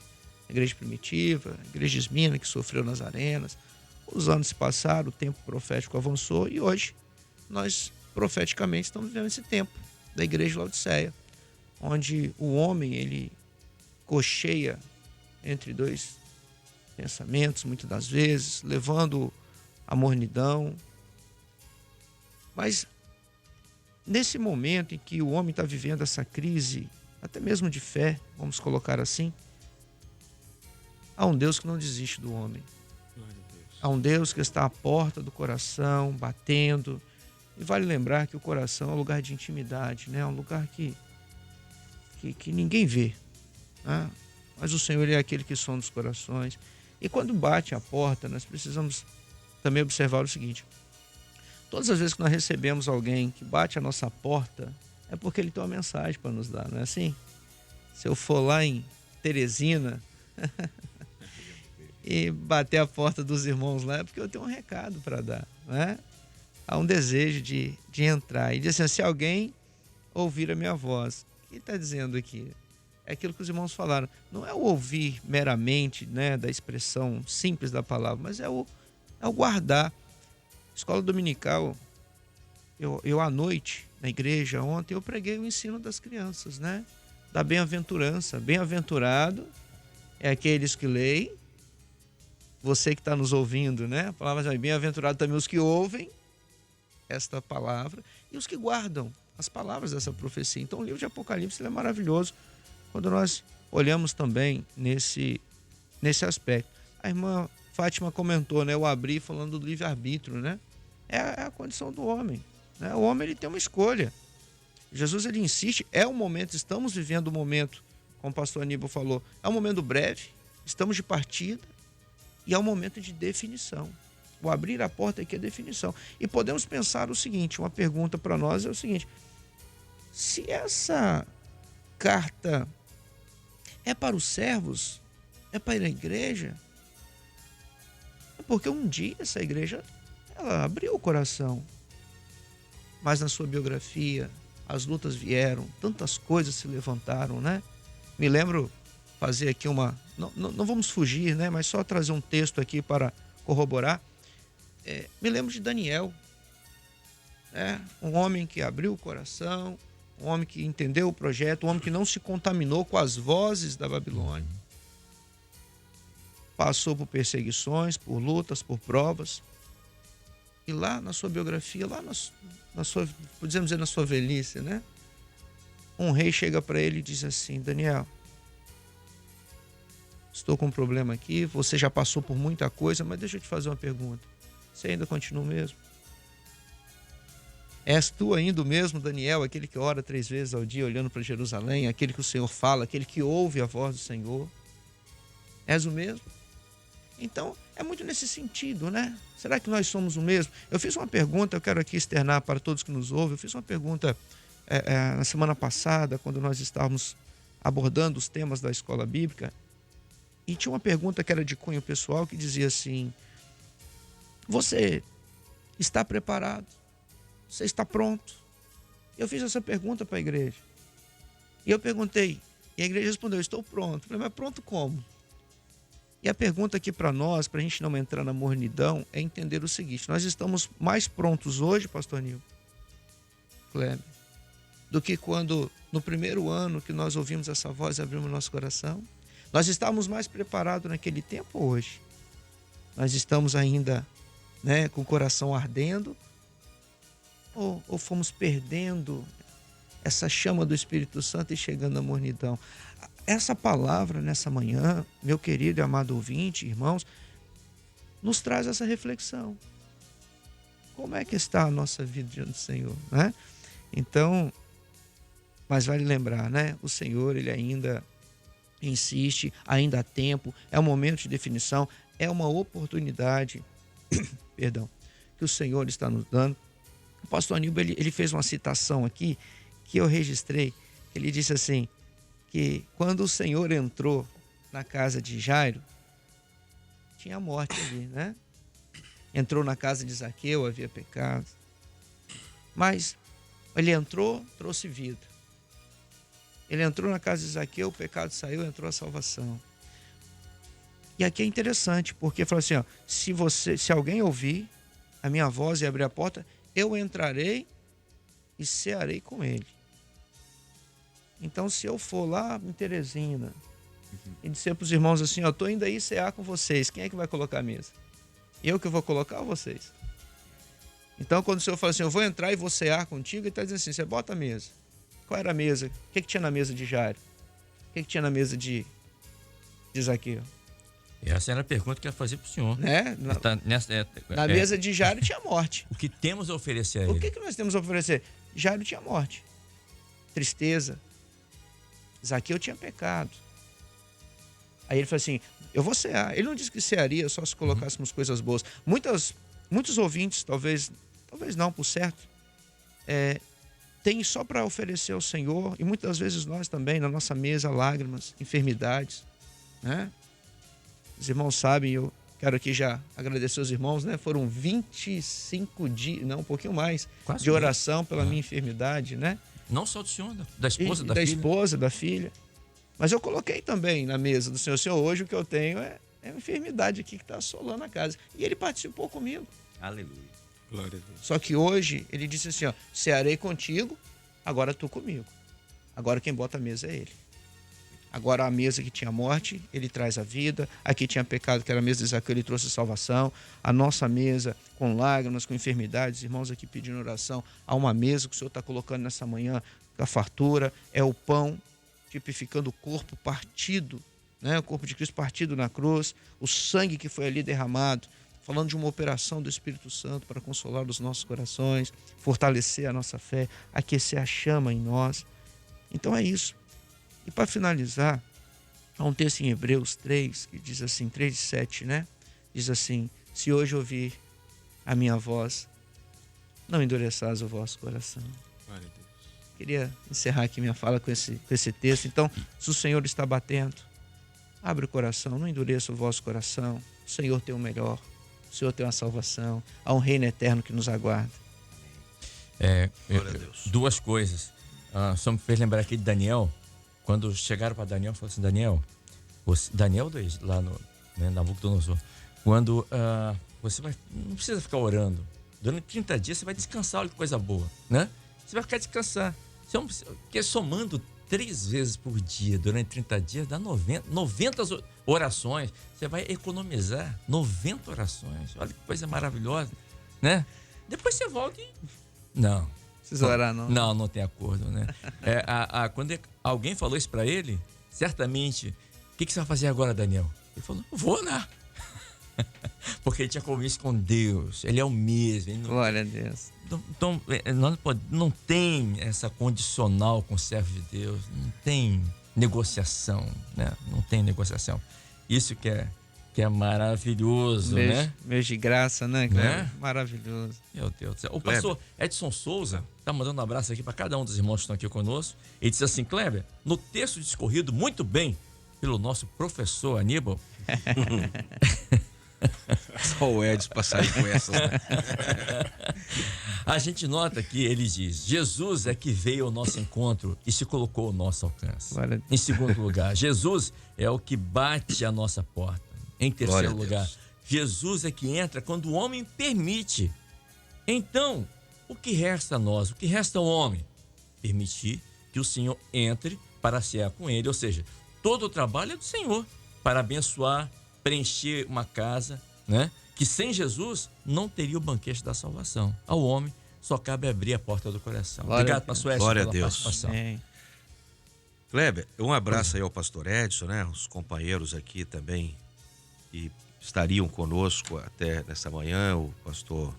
a igreja primitiva, a igreja de Esmirna, que sofreu nas arenas. Os anos se passaram, o tempo profético avançou e hoje nós profeticamente estamos vivendo esse tempo da igreja de Laodiceia, onde o homem, ele cocheia entre dois pensamentos, muitas das vezes, levando a mornidão. Mas nesse momento em que o homem está vivendo essa crise, até mesmo de fé, vamos colocar assim, há um Deus que não desiste do homem. Há um Deus que está à porta do coração, batendo. E vale lembrar que o coração é um lugar de intimidade, né? É um lugar que ninguém vê, né? Mas o Senhor é aquele que sonda os corações. E quando bate a porta, nós precisamos também observar o seguinte: todas as vezes que nós recebemos alguém que bate a nossa porta, é porque ele tem uma mensagem para nos dar, não é assim? Se eu for lá em Teresina e bater a porta dos irmãos lá, é porque eu tenho um recado para dar, né? Há um desejo de entrar. E diz assim: se alguém ouvir a minha voz, o que está dizendo aqui? É aquilo que os irmãos falaram. Não é o ouvir meramente, né, da expressão simples da palavra, mas é o guardar. Escola dominical, eu à noite, na igreja, ontem, eu preguei o ensino das crianças, né? Da bem-aventurança. Bem-aventurado é aqueles que leem. Você que está nos ouvindo, né? A palavra é bem-aventurado também os que ouvem esta palavra e os que guardam as palavras dessa profecia. Então o livro de Apocalipse ele é maravilhoso quando nós olhamos também nesse aspecto. A irmã Fátima comentou, né? Eu abri falando do livre-arbítrio, né? É a condição do homem, né? O homem ele tem uma escolha. Jesus ele insiste, é um momento, estamos vivendo um momento, como o pastor Aníbal falou, é um momento breve, estamos de partida, e é um momento de definição. O abrir a porta aqui é definição. E podemos pensar o seguinte, uma pergunta para nós é o seguinte: se essa carta é para os servos, é para a igreja, é porque um dia essa igreja ela abriu o coração. Mas na sua biografia, as lutas vieram, tantas coisas se levantaram, né? Me lembro fazer aqui não vamos fugir, né? Mas só trazer um texto aqui para corroborar. Me lembro de Daniel, né? Um homem que abriu o coração, um homem que entendeu o projeto, um homem que não se contaminou com as vozes da Babilônia. Passou por perseguições, por lutas, por provas. E lá na sua biografia, lá na sua, podemos dizer, na sua velhice, né? Um rei chega para ele e diz assim: Daniel, estou com um problema aqui, você já passou por muita coisa, mas deixa eu te fazer uma pergunta. Você ainda continua o mesmo? És tu ainda o mesmo, Daniel, aquele que ora 3 vezes ao dia olhando para Jerusalém, aquele que o Senhor fala, aquele que ouve a voz do Senhor? És o mesmo? Então, é muito nesse sentido, né? Será que nós somos o mesmo? Eu fiz uma pergunta, eu quero aqui externar para todos que nos ouvem, eu fiz uma pergunta na semana passada, quando nós estávamos abordando os temas da escola bíblica, e tinha uma pergunta que era de cunho pessoal, que dizia assim: você está preparado? Você está pronto? Eu fiz essa pergunta para a igreja. E eu perguntei, e a igreja respondeu: estou pronto. Eu falei: mas pronto como? E a pergunta aqui para nós, para a gente não entrar na mornidão, é entender o seguinte: nós estamos mais prontos hoje, pastor Nil, Kleber, do que quando, no primeiro ano que nós ouvimos essa voz e abrimos nosso coração? Nós estávamos mais preparados naquele tempo ou hoje? Nós estamos ainda, né, com o coração ardendo ou fomos perdendo essa chama do Espírito Santo e chegando à mornidão? Essa palavra nessa manhã, meu querido e amado ouvinte, irmãos, nos traz essa reflexão. Como é que está a nossa vida diante do Senhor, né? Então, mas vale lembrar, né? O Senhor, ele ainda insiste, ainda há tempo, é um momento de definição, é uma oportunidade, perdão, que o Senhor está nos dando. O pastor Aníbal, ele fez uma citação aqui, que eu registrei. Ele disse assim, que quando o Senhor entrou na casa de Jairo, tinha morte ali, né? Entrou na casa de Zaqueu, havia pecado. Mas ele entrou, trouxe vida. Ele entrou na casa de Zaqueu, o pecado saiu, entrou a salvação. E aqui é interessante, porque fala assim, ó, se alguém ouvir a minha voz e abrir a porta, eu entrarei e cearei com ele. Então, se eu for lá em Teresina e disser para os irmãos assim, ó, estou indo aí cear com vocês, quem é que vai colocar a mesa? Eu que vou colocar ou vocês? Então, quando o Senhor fala assim, eu vou entrar e vou cear contigo, ele está dizendo assim, você bota a mesa. Qual era a mesa? O que tinha na mesa de Jairo? O que tinha na mesa de Zaqueu? Essa era a pergunta que eu ia fazer para o senhor. Né? Na mesa de Jairo tinha morte. O que temos a oferecer a ele? O que nós temos a oferecer? Jairo tinha morte, tristeza. Zaqueu tinha pecado. Aí ele falou assim, eu vou cear. Ele não disse que cearia só se colocássemos coisas boas. Muitos ouvintes, talvez não, por certo, tem só para oferecer ao Senhor, e muitas vezes nós também, na nossa mesa, lágrimas, enfermidades, né? Os irmãos sabem, eu quero aqui já agradecer aos irmãos, né? Foram 25 dias, não, um pouquinho mais, quase de oração pela minha enfermidade, né? Não só do senhor, da esposa, da filha. Da filha. Esposa, da filha. Mas eu coloquei também na mesa do Senhor. Senhor, hoje o que eu tenho é uma enfermidade aqui que está assolando a casa. E ele participou comigo. Aleluia. Glória a Deus. Só que hoje ele disse assim, ó, cearei contigo, agora tu comigo. Agora quem bota a mesa é ele. Agora a mesa que tinha morte, ele traz a vida. Aqui tinha pecado, que era a mesa de Zaqueu, ele trouxe salvação. A nossa mesa com lágrimas, com enfermidades, irmãos aqui pedindo oração. Há uma mesa que o Senhor está colocando nessa manhã, a fartura, é o pão, tipificando o corpo partido, né? O corpo de Cristo partido na cruz, o sangue que foi ali derramado, falando de uma operação do Espírito Santo para consolar os nossos corações, fortalecer a nossa fé, aquecer a chama em nós. Então é isso. E para finalizar, há um texto em Hebreus 3, que diz assim, 3:7, né? Diz assim, se hoje ouvir a minha voz, não endureçais o vosso coração. Glória a Deus. Queria encerrar aqui minha fala com esse texto. Então, se o Senhor está batendo, abre o coração, não endureça o vosso coração. O Senhor tem o melhor, o Senhor tem uma salvação, há um reino eterno que nos aguarda. Glória a Deus. Duas coisas. Só me fez lembrar aqui de Daniel. Quando chegaram para Daniel, falaram assim, Daniel, lá no Nabucodonosor, quando você não precisa ficar orando, durante 30 dias você vai descansar, olha que coisa boa, né? Você vai ficar descansar. Porque somando 3 vezes por dia, durante 30 dias, dá 90 orações. Você vai economizar 90 orações. Olha que coisa maravilhosa, né? Depois você volta e... Não. Precisa orar, não. Não tem acordo, né? Quando alguém falou isso para ele, certamente, o que você vai fazer agora, Daniel? Ele falou, vou orar. Porque ele tinha compromisso com Deus, ele é o mesmo. Glória a Deus. Então, não tem essa condicional com o servo de Deus, não tem negociação, né? Não tem negociação. Isso que é maravilhoso, né? Mês de graça, né? Né? Maravilhoso. Meu Deus do céu. O pastor Edson Souza tá mandando um abraço aqui para cada um dos irmãos que estão aqui conosco. Ele diz assim, Kleber, no texto discorrido muito bem pelo nosso professor Aníbal. Só o Edson para sair com essas, né? A gente nota que ele diz, Jesus é que veio ao nosso encontro e se colocou ao nosso alcance. Em segundo lugar, Jesus é o que bate a nossa porta. Em terceiro lugar, Jesus é que entra quando o homem permite. Então, o que resta a nós? O que resta ao homem? Permitir que o Senhor entre para cear com ele. Ou seja, todo o trabalho é do Senhor para abençoar, preencher uma casa, né? Que sem Jesus não teria o banquete da salvação. Ao homem só cabe abrir a porta do coração. Glória Obrigado, a Deus. pastor Edson, Glória a pela Deus. participação. Amém. Kleber, um abraço aí ao pastor Edson, né? Os companheiros aqui também que estariam conosco até nessa manhã, o pastor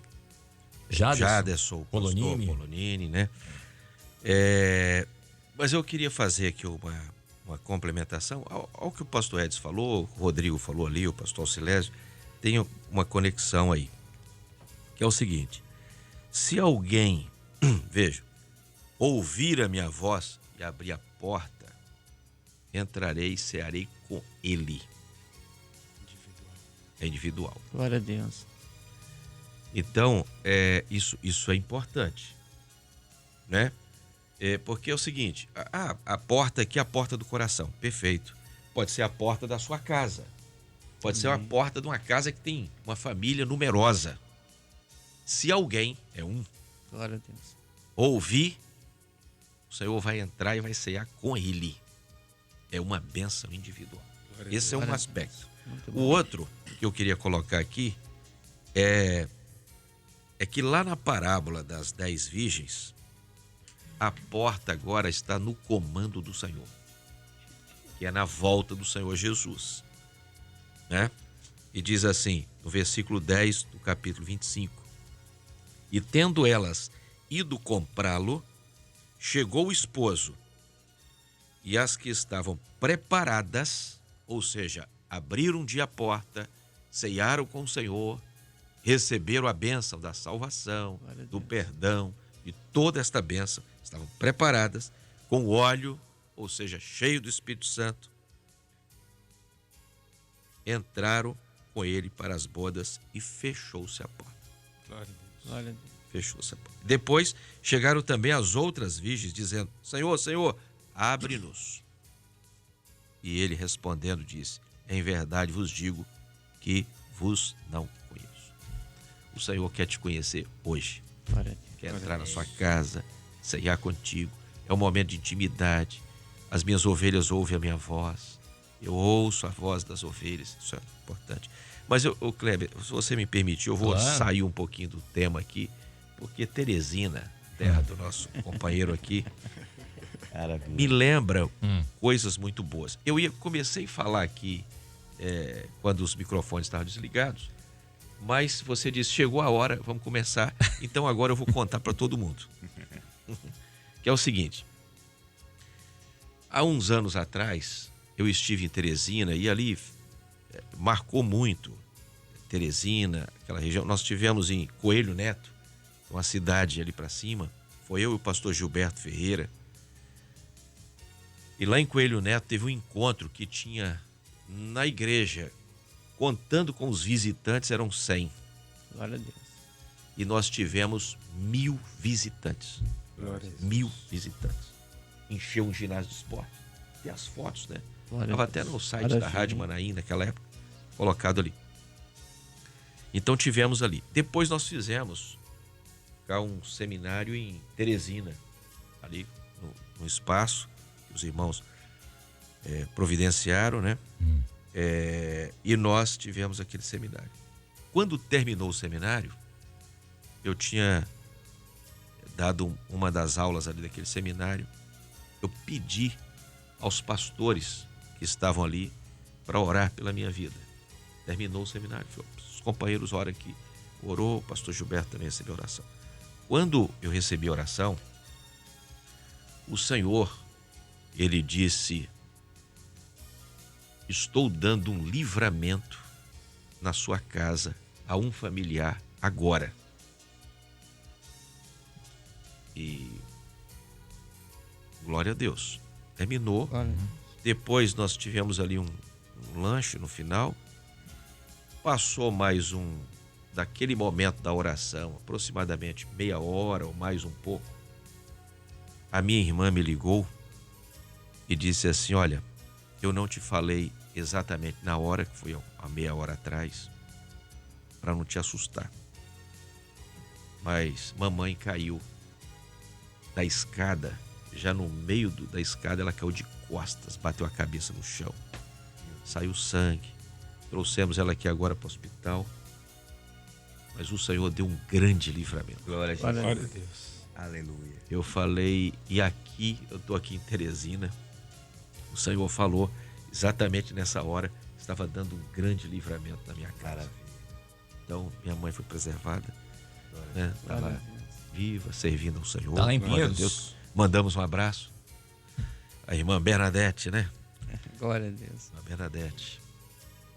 Jaderson, o pastor Polonini, né? Mas eu queria fazer aqui uma complementação ao que o pastor Edson falou, o Rodrigo falou ali, o pastor Silésio, tem uma conexão aí, que é o seguinte: se alguém, veja, ouvir a minha voz e abrir a porta, entrarei e cearei com ele. É individual. Glória a Deus. Então, isso é importante, né? Porque é o seguinte, a porta aqui é a porta do coração, perfeito. Pode ser a porta da sua casa, pode ser uma porta de uma casa que tem uma família numerosa. Se alguém, Glória a Deus. ouvir, o Senhor vai entrar e vai cear com ele. É uma bênção individual. Esse é um aspecto. O outro que eu queria colocar aqui é que lá na parábola das 10 virgens, a porta agora está no comando do Senhor, que é na volta do Senhor Jesus, né? E diz assim, no versículo 10 do capítulo 25: e tendo elas ido comprá-lo, chegou o esposo, e as que estavam preparadas, ou seja, abriram a porta, ceiaram com o Senhor, receberam a bênção da salvação, do perdão, de toda esta bênção, estavam preparadas, com óleo, ou seja, cheio do Espírito Santo, entraram com ele para as bodas e fechou-se a porta. Glória a Deus. Glória a Deus. Fechou-se a porta. Depois chegaram também as outras virgens, dizendo: Senhor, Senhor, abre-nos. E ele respondendo disse: em verdade vos digo que vos não conheço. O Senhor quer te conhecer hoje. Glória a Deus. Quer entrar na sua casa, ceiar contigo. É um momento de intimidade. As minhas ovelhas ouvem a minha voz. Eu ouço a voz das ovelhas. Isso é importante. Mas, Kleber, se você me permitir, eu vou sair um pouquinho do tema aqui, porque Teresina, terra do nosso companheiro aqui, me lembra coisas muito boas. Comecei a falar aqui quando os microfones estavam desligados, mas você disse, chegou a hora, vamos começar. Então agora eu vou contar para todo mundo. Que é o seguinte: há uns anos atrás, eu estive em Teresina e ali marcou muito Teresina, aquela região. Nós estivemos em Coelho Neto, uma cidade ali para cima. Foi eu e o pastor Gilberto Ferreira. E lá em Coelho Neto teve um encontro que tinha na igreja, contando com os visitantes, eram 100. Glória a Deus. E nós tivemos 1000 visitantes. Glória a Deus. 1000 visitantes. Encheu um ginásio de esporte. Tem as fotos, né? Glória a Estava Deus. até no site Maravilha. da Rádio Manaim naquela época, colocado ali. Então tivemos ali. Depois nós fizemos cá um seminário em Teresina, ali no espaço que os irmãos providenciaram, né? E nós tivemos aquele seminário. Quando terminou o seminário, eu tinha dado uma das aulas ali daquele seminário. Eu pedi aos pastores que estavam ali para orar pela minha vida. Terminou o seminário, os companheiros oram aqui. Orou, o pastor Gilberto também recebeu oração. Quando eu recebi a oração, o Senhor, ele disse: estou dando um livramento na sua casa a um familiar agora. E glória a Deus. Terminou. Glória a Deus. Depois nós tivemos ali um lanche no final. Passou mais daquele momento da oração, aproximadamente meia hora ou mais um pouco. A minha irmã me ligou e disse assim: olha, eu não te falei exatamente na hora, que foi há meia hora atrás, para não te assustar. Mas mamãe caiu da escada, já no meio da escada ela caiu de costas, bateu a cabeça no chão, saiu sangue. trouxemos ela aqui agora para o hospital. Mas o Senhor deu um grande livramento. Glória a Jesus. Glória a Deus. Aleluia. Eu falei, e aqui, eu estou aqui em Teresina, o Senhor falou exatamente nessa hora, estava dando um grande livramento na minha casa. Maravilha. Então, minha mãe foi preservada, né? Tá lá, Glória a Deus. viva, servindo ao Senhor. Tá lá em Glória a Pinheiros. Deus. Mandamos um abraço. A irmã Bernadette, né? Glória a Deus. A Bernadette.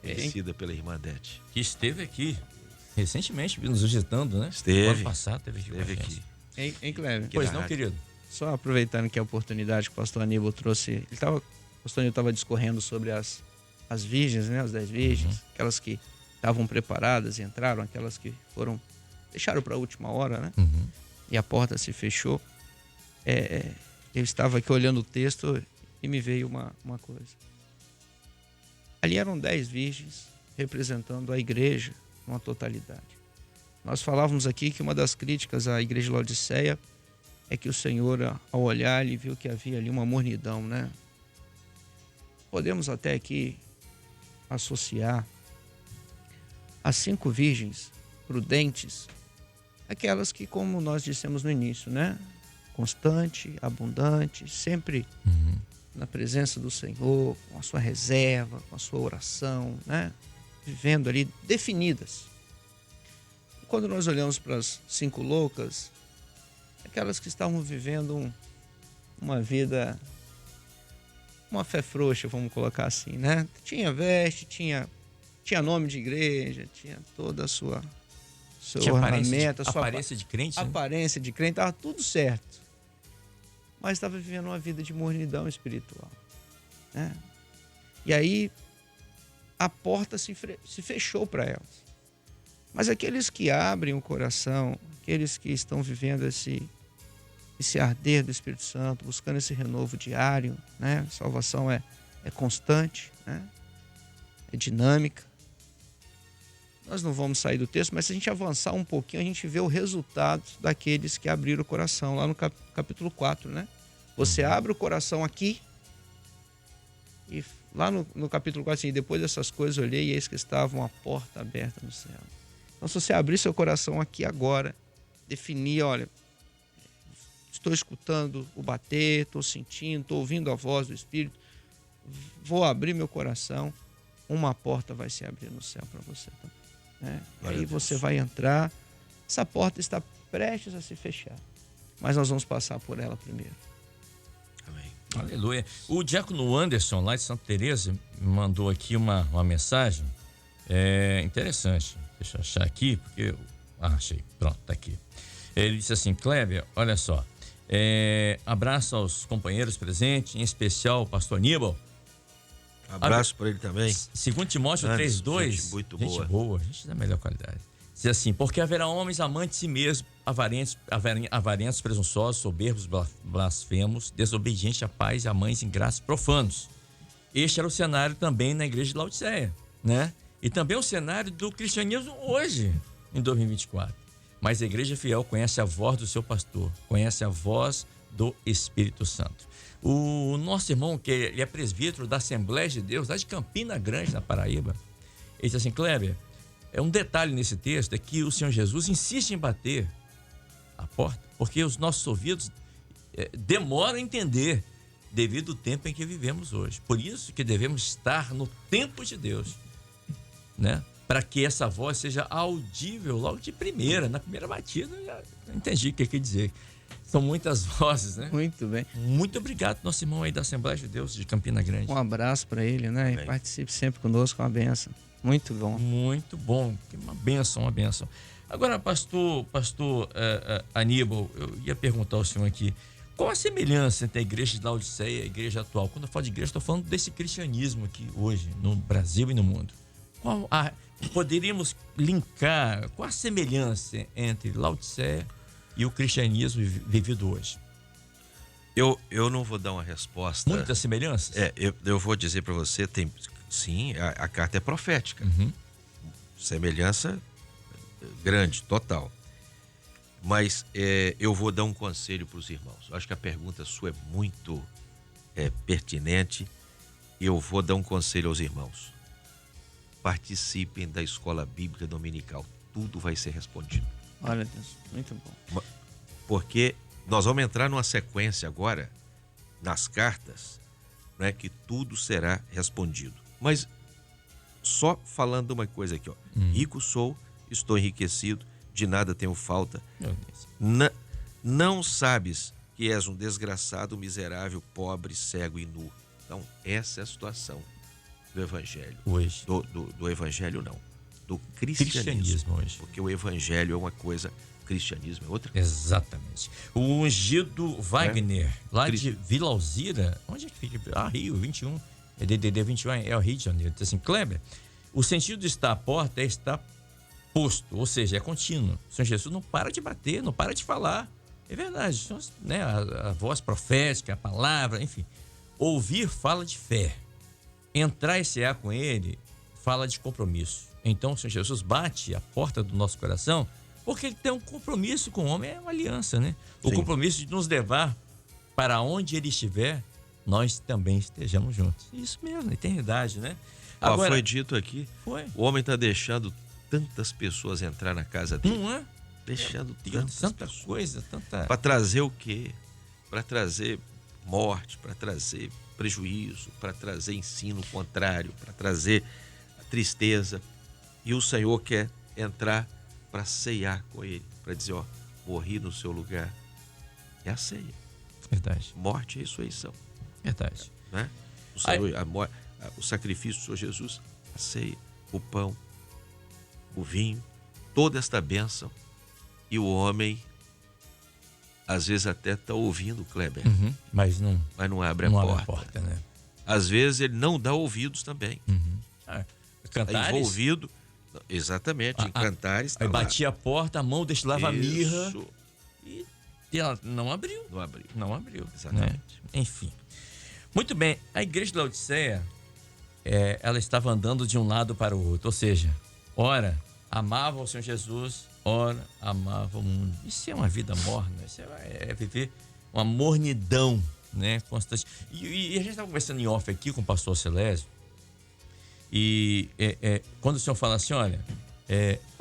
Conhecida pela irmã Dete. Que esteve aqui recentemente nos visitando, né? Esteve. No ano passado teve aqui. Esteve com a gente. aqui. Hein, Cleber? Aqui Pois na não, rádio. querido? Só aproveitando que a oportunidade que o pastor Aníbal trouxe, o pastor Aníbal estava discorrendo sobre as virgens, né, as 10 virgens, aquelas que estavam preparadas e entraram, aquelas que deixaram para a última hora, né, e a porta se fechou. Eu estava aqui olhando o texto e me veio uma coisa. Ali eram 10 virgens representando a igreja numa totalidade. Nós falávamos aqui que uma das críticas à igreja de Laodiceia é que o Senhor, ao olhar, ele viu que havia ali uma mornidão, né? Podemos até aqui associar as 5 virgens prudentes, aquelas que, como nós dissemos no início, né? Constante, abundante, sempre na presença do Senhor, com a sua reserva, com a sua oração, né? Vivendo ali definidas. E quando nós olhamos para as 5 loucas, aquelas que estavam vivendo uma vida, uma fé frouxa, vamos colocar assim, né? Tinha veste, tinha nome de igreja, tinha toda a sua ornamento, a sua aparência de crente, né? aparência de crente, estava tudo certo. Mas estava vivendo uma vida de mornidão espiritual, né? E aí a porta se fechou para elas. Mas aqueles que abrem o coração, aqueles que estão vivendo esse arder do Espírito Santo, buscando esse renovo diário, né? Salvação é constante, né? É dinâmica. Nós não vamos sair do texto, mas se a gente avançar um pouquinho, a gente vê o resultado daqueles que abriram o coração, lá no capítulo 4, né? Você abre o coração aqui, e lá no capítulo 4, assim, depois dessas coisas olhei e eis que estava uma porta aberta no céu. Então, se você abrir seu coração aqui agora, definir, olha, estou escutando o bater, estou sentindo, estou ouvindo a voz do Espírito, vou abrir meu coração, uma porta vai se abrir no céu para você também, né? Aí você vai entrar, essa porta está prestes a se fechar, mas nós vamos passar por ela primeiro. Amém. Aleluia. O diácono Anderson, lá de Santa Teresa, me mandou aqui uma mensagem interessante. Deixa eu achar aqui, porque... achei. Pronto, tá aqui. Ele disse assim: Cleber, olha só. Abraço aos companheiros presentes, em especial o pastor Aníbal. Abraço para ele também. Segundo Timóteo 3:2. Gente muito Gente boa. gente da melhor qualidade. Diz assim: porque haverá homens amantes de si mesmos, avarentos, presunçosos, soberbos, blasfemos, desobedientes a pais e a mães, ingratos, profanos. Este era o cenário também na igreja de Laodiceia, né? E também o cenário do cristianismo hoje, em 2024. Mas a igreja fiel conhece a voz do seu pastor, conhece a voz do Espírito Santo. O nosso irmão, que ele é presbítero da Assembleia de Deus, lá de Campina Grande, na Paraíba, ele diz assim: Cleber, um detalhe nesse texto é que o Senhor Jesus insiste em bater a porta, porque os nossos ouvidos demoram a entender devido ao tempo em que vivemos hoje. Por isso que devemos estar no tempo de Deus, né? Para que essa voz seja audível logo de primeira, na primeira batida. Eu já entendi o que quer dizer. São muitas vozes, né? Muito bem. Muito obrigado, nosso irmão aí da Assembleia de Deus de Campina Grande. Um abraço para ele, né? E participe sempre conosco, uma benção. Muito bom. Muito bom. Uma benção, uma benção. Agora, pastor Aníbal, eu ia perguntar ao senhor aqui, qual a semelhança entre a igreja de Laodiceia e a igreja atual? Quando eu falo de igreja, estou falando desse cristianismo aqui hoje, no Brasil e no mundo. Poderíamos linkar, qual a semelhança entre Laodiceia e o cristianismo vivido hoje? Eu não vou dar uma resposta. Muitas semelhanças? Eu vou dizer para você, sim, a carta é profética. Semelhança grande, total. Mas eu vou dar um conselho para os irmãos. Eu acho que a pergunta sua é muito pertinente. Eu vou dar um conselho aos irmãos. participem da escola bíblica dominical. Tudo vai ser respondido. Olha, Deus, muito bom. Porque nós vamos entrar numa sequência agora, nas cartas, né, que tudo será respondido. Mas só falando uma coisa aqui, ó. Rico sou, estou enriquecido, de nada tenho falta. Não sabes que és um desgraçado, miserável, pobre, cego e nu. Então, essa é a situação do evangelho. Hoje. Do evangelho, não. Do cristianismo hoje. Porque o evangelho é uma coisa, o cristianismo é outra. Exatamente. O ungido Wagner, lá de Vila Alzira, onde é que fica? Rio 21. É DDD 21, é o Rio de Janeiro. Diz assim, Kleber, o sentido de estar à porta é estar posto, ou seja, é contínuo. O Senhor Jesus não para de bater, não para de falar. É verdade, né? A voz profética, a palavra, enfim. Ouvir fala de fé. Entrar e cear com ele fala de compromisso. Então o Senhor Jesus bate a porta do nosso coração porque ele tem um compromisso com o homem, é uma aliança, né? O compromisso de nos levar para onde ele estiver, nós também estejamos juntos. Isso mesmo, eternidade, né? Agora, foi dito aqui, o homem está deixando tantas pessoas entrar na casa dele. Não é? Deixando tanta coisa, tanta... Para trazer o quê? Para trazer morte, para trazer prejuízo, para trazer ensino contrário, para trazer tristeza. E o Senhor quer entrar para ceiar com ele, para dizer, ó, morri no seu lugar. É a ceia. Verdade. Morte e ressurreição. Verdade. Né? O Senhor, o sacrifício do Senhor Jesus, a ceia, o pão, o vinho, toda esta bênção. E o homem, às vezes até está ouvindo, Kleber, mas não abre a porta. Né? Às vezes ele não dá ouvidos também. Cantares, está envolvido, exatamente, em cantares. Aí batia a porta, a mão destilava a mirra Isso. e ela não abriu. Não abriu. Exatamente. Né? Enfim. Muito bem, a igreja de Laodiceia, ela estava andando de um lado para o outro, ou seja, ora amava o Senhor Jesus, ora amava o mundo. Isso é uma vida morna, isso é viver uma mornidão, né, constante. E a gente estava conversando em off aqui com o pastor Celésio, e quando o senhor fala assim, olha,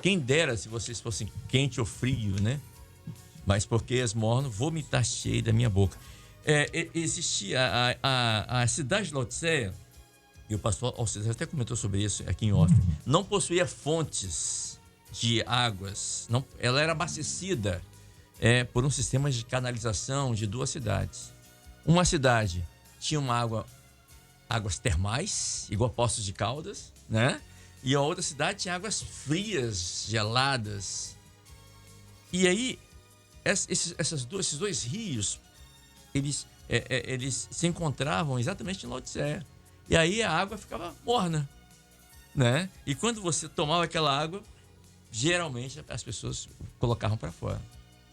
quem dera se vocês fossem quente ou frio, né, mas porque és morno, vomitar-te-ei da minha boca. Existia a cidade de Laodiceia, e o pastor Alcides até comentou sobre isso aqui em off, não possuía fontes de águas, não, ela era abastecida por um sistema de canalização de duas cidades. Uma cidade tinha águas termais, igual Poços de Caldas, né? E a outra cidade tinha águas frias, geladas. E aí, esses dois rios, eles se encontravam exatamente em Laodiceia. E aí a água ficava morna, né? E quando você tomava aquela água, geralmente as pessoas colocavam para fora.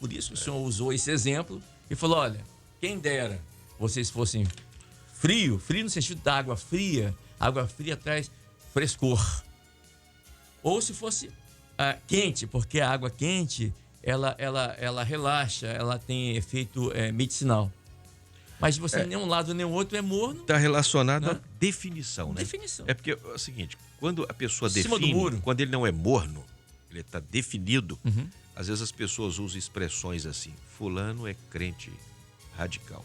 Por isso o Senhor usou esse exemplo e falou, olha, quem dera vocês fossem frio no sentido da água fria traz frescor. Ou se fosse quente, porque a água quente, ela relaxa, ela tem efeito medicinal. Mas se você nem um lado nem o outro é morno... Está relacionado à definição, né? Definição. É porque é o seguinte, quando a pessoa define, quando ele não é morno, ele está definido, às vezes as pessoas usam expressões assim, fulano é crente radical.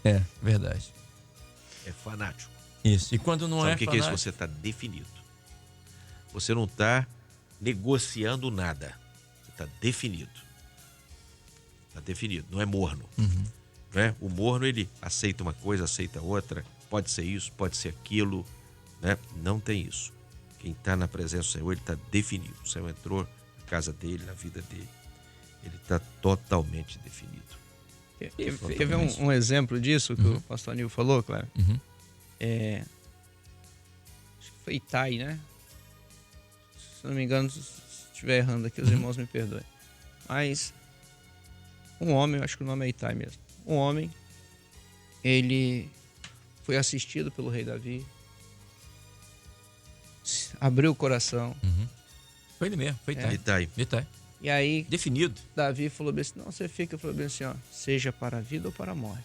É, verdade. É fanático. Isso, e quando não Sabe o que fanático... é isso? Você está definido. Você não está negociando nada. Você está definido. Está definido, não é morno. Né? O morno, ele aceita uma coisa, aceita outra, pode ser isso, pode ser aquilo, né? Não tem isso. Quem está na presença do Senhor, ele está definido. O Senhor entrou na casa dele, na vida dele. Ele está totalmente definido. Quer ver um exemplo disso que o pastor Anil falou, claro? Acho que foi Itai, né? Se não me engano, se estiver errando aqui, os irmãos me perdoem. Mas um homem, eu acho que o nome é Itai mesmo. Um homem, ele foi assistido pelo rei Davi, abriu o coração. Foi ele mesmo, foi Itai. E aí, definido. Davi falou bem assim, não, você fica, falou bem assim, ó, seja para a vida ou para a morte.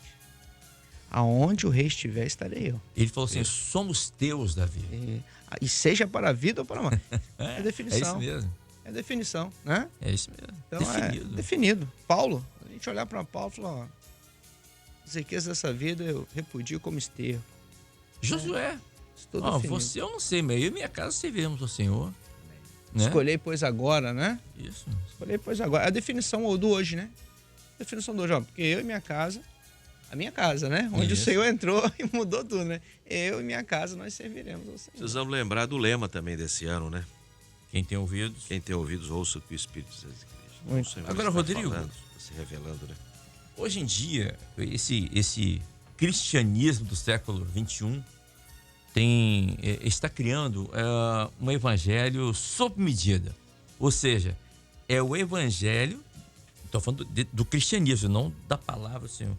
aonde o rei estiver, estarei eu. Ele falou assim, somos teus, Davi. E seja para a vida ou para a morte. É definição. É isso mesmo. É definição, né? É isso mesmo. Então, definido. É definido. Paulo, a gente olhar para Paulo e falar, ó, as riquezas dessa vida eu repudio como esterco. Josué, você eu não sei, mas eu e minha casa serviremos ao Senhor. Né? Escolhei, pois, agora, né? Isso. Escolhei, pois, agora. A definição do hoje, né? A definição do hoje, ó, porque eu e minha casa, a minha casa, né? Onde Isso. o Senhor entrou e mudou tudo, né? Eu e minha casa, nós serviremos ao Senhor. Precisamos lembrar do lema também desse ano, né? Quem tem ouvidos. Quem tem ouvidos, ouça o que o Espírito diz. Muito. O Senhor Agora, está Rodrigo, falando, se revelando, né? Hoje em dia, esse cristianismo do século XXI está criando um evangelho sob medida. Ou seja, é o evangelho, estou falando do cristianismo, não da palavra do Senhor.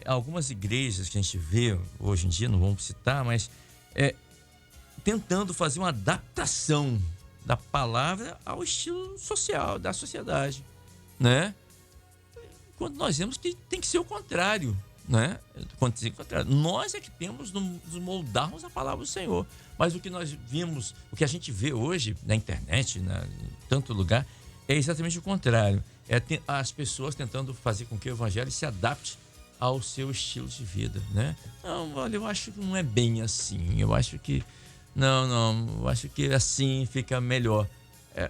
Algumas igrejas que a gente vê hoje em dia, não vamos citar, mas tentando fazer uma adaptação da palavra ao estilo social, da sociedade, né? Quando nós vemos que tem que ser o contrário, né? Quando tem que ser o contrário. Nós é que temos de nos moldarmos a palavra do Senhor. Mas o que nós vimos, o que a gente vê hoje na internet, em tanto lugar, é exatamente o contrário. As pessoas tentando fazer com que o evangelho se adapte ao seu estilo de vida, né? Não, olha, eu acho que não é bem assim. Eu acho que eu acho que assim fica melhor.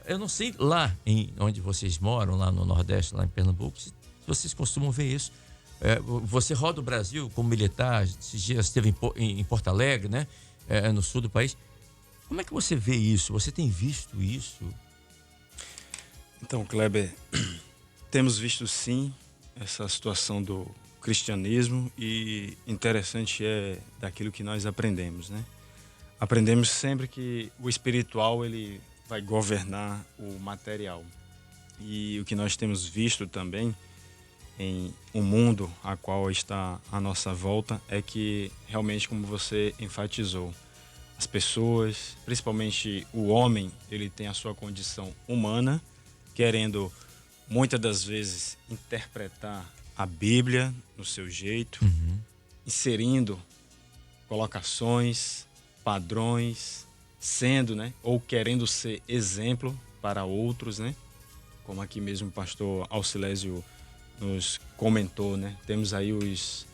Eu não sei lá onde vocês moram, lá no Nordeste, lá em Pernambuco, se vocês costumam ver isso. Você roda o Brasil como militar, esses dias esteve em Porto Alegre, né? No sul do país. Como é que você vê isso? Você tem visto isso? Então, Kleber, temos visto sim essa situação do cristianismo e interessante é daquilo que nós aprendemos, né? Aprendemos sempre que o espiritual ele vai governar o material. E o que nós temos visto também em um mundo a qual está à nossa volta é que realmente, como você enfatizou, as pessoas, principalmente o homem, ele tem a sua condição humana, querendo muitas das vezes interpretar a Bíblia no seu jeito, inserindo colocações, padrões, sendo, né, ou querendo ser exemplo para outros, né? Como aqui mesmo o pastor Alcilésio nos comentou, né? Temos aí os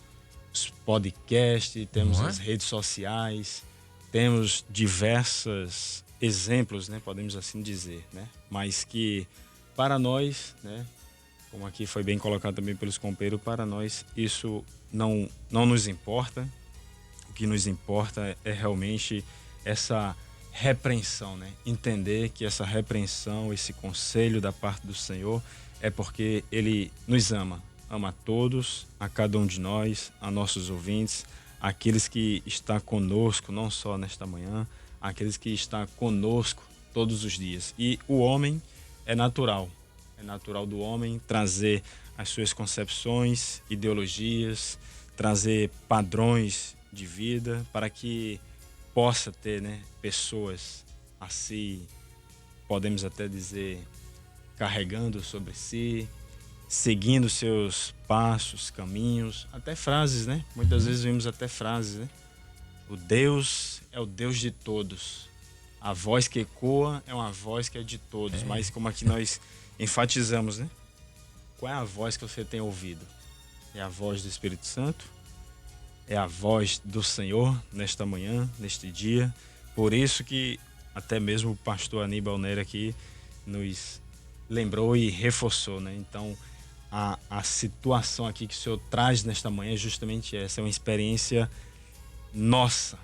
podcasts, temos as redes sociais, temos diversos exemplos, né? Podemos assim dizer, né? Mas que para nós, né? Como aqui foi bem colocado também pelos companheiros, para nós isso não nos importa. O que nos importa é realmente essa repreensão, né? Entender que essa repreensão, esse conselho da parte do Senhor é porque Ele nos ama. Ama a todos, a cada um de nós, a nossos ouvintes, aqueles que estão conosco, não só nesta manhã, aqueles que estão conosco todos os dias. E o homem é natural do homem trazer as suas concepções, ideologias, trazer padrões de vida para que possa ter, né, pessoas assim, podemos até dizer, carregando sobre si, seguindo seus passos, caminhos, até frases, né? Muitas vezes vemos até frases, né? O Deus é o Deus de todos. A voz que ecoa é uma voz que é de todos. Mas como aqui nós enfatizamos, né? Qual é a voz que você tem ouvido? É a voz do Espírito Santo? É a voz do Senhor nesta manhã, neste dia? Por isso que até mesmo o pastor Aníbal Neira aqui nos lembrou e reforçou, né? Então, a situação aqui que o Senhor traz nesta manhã é justamente essa. É uma experiência nossa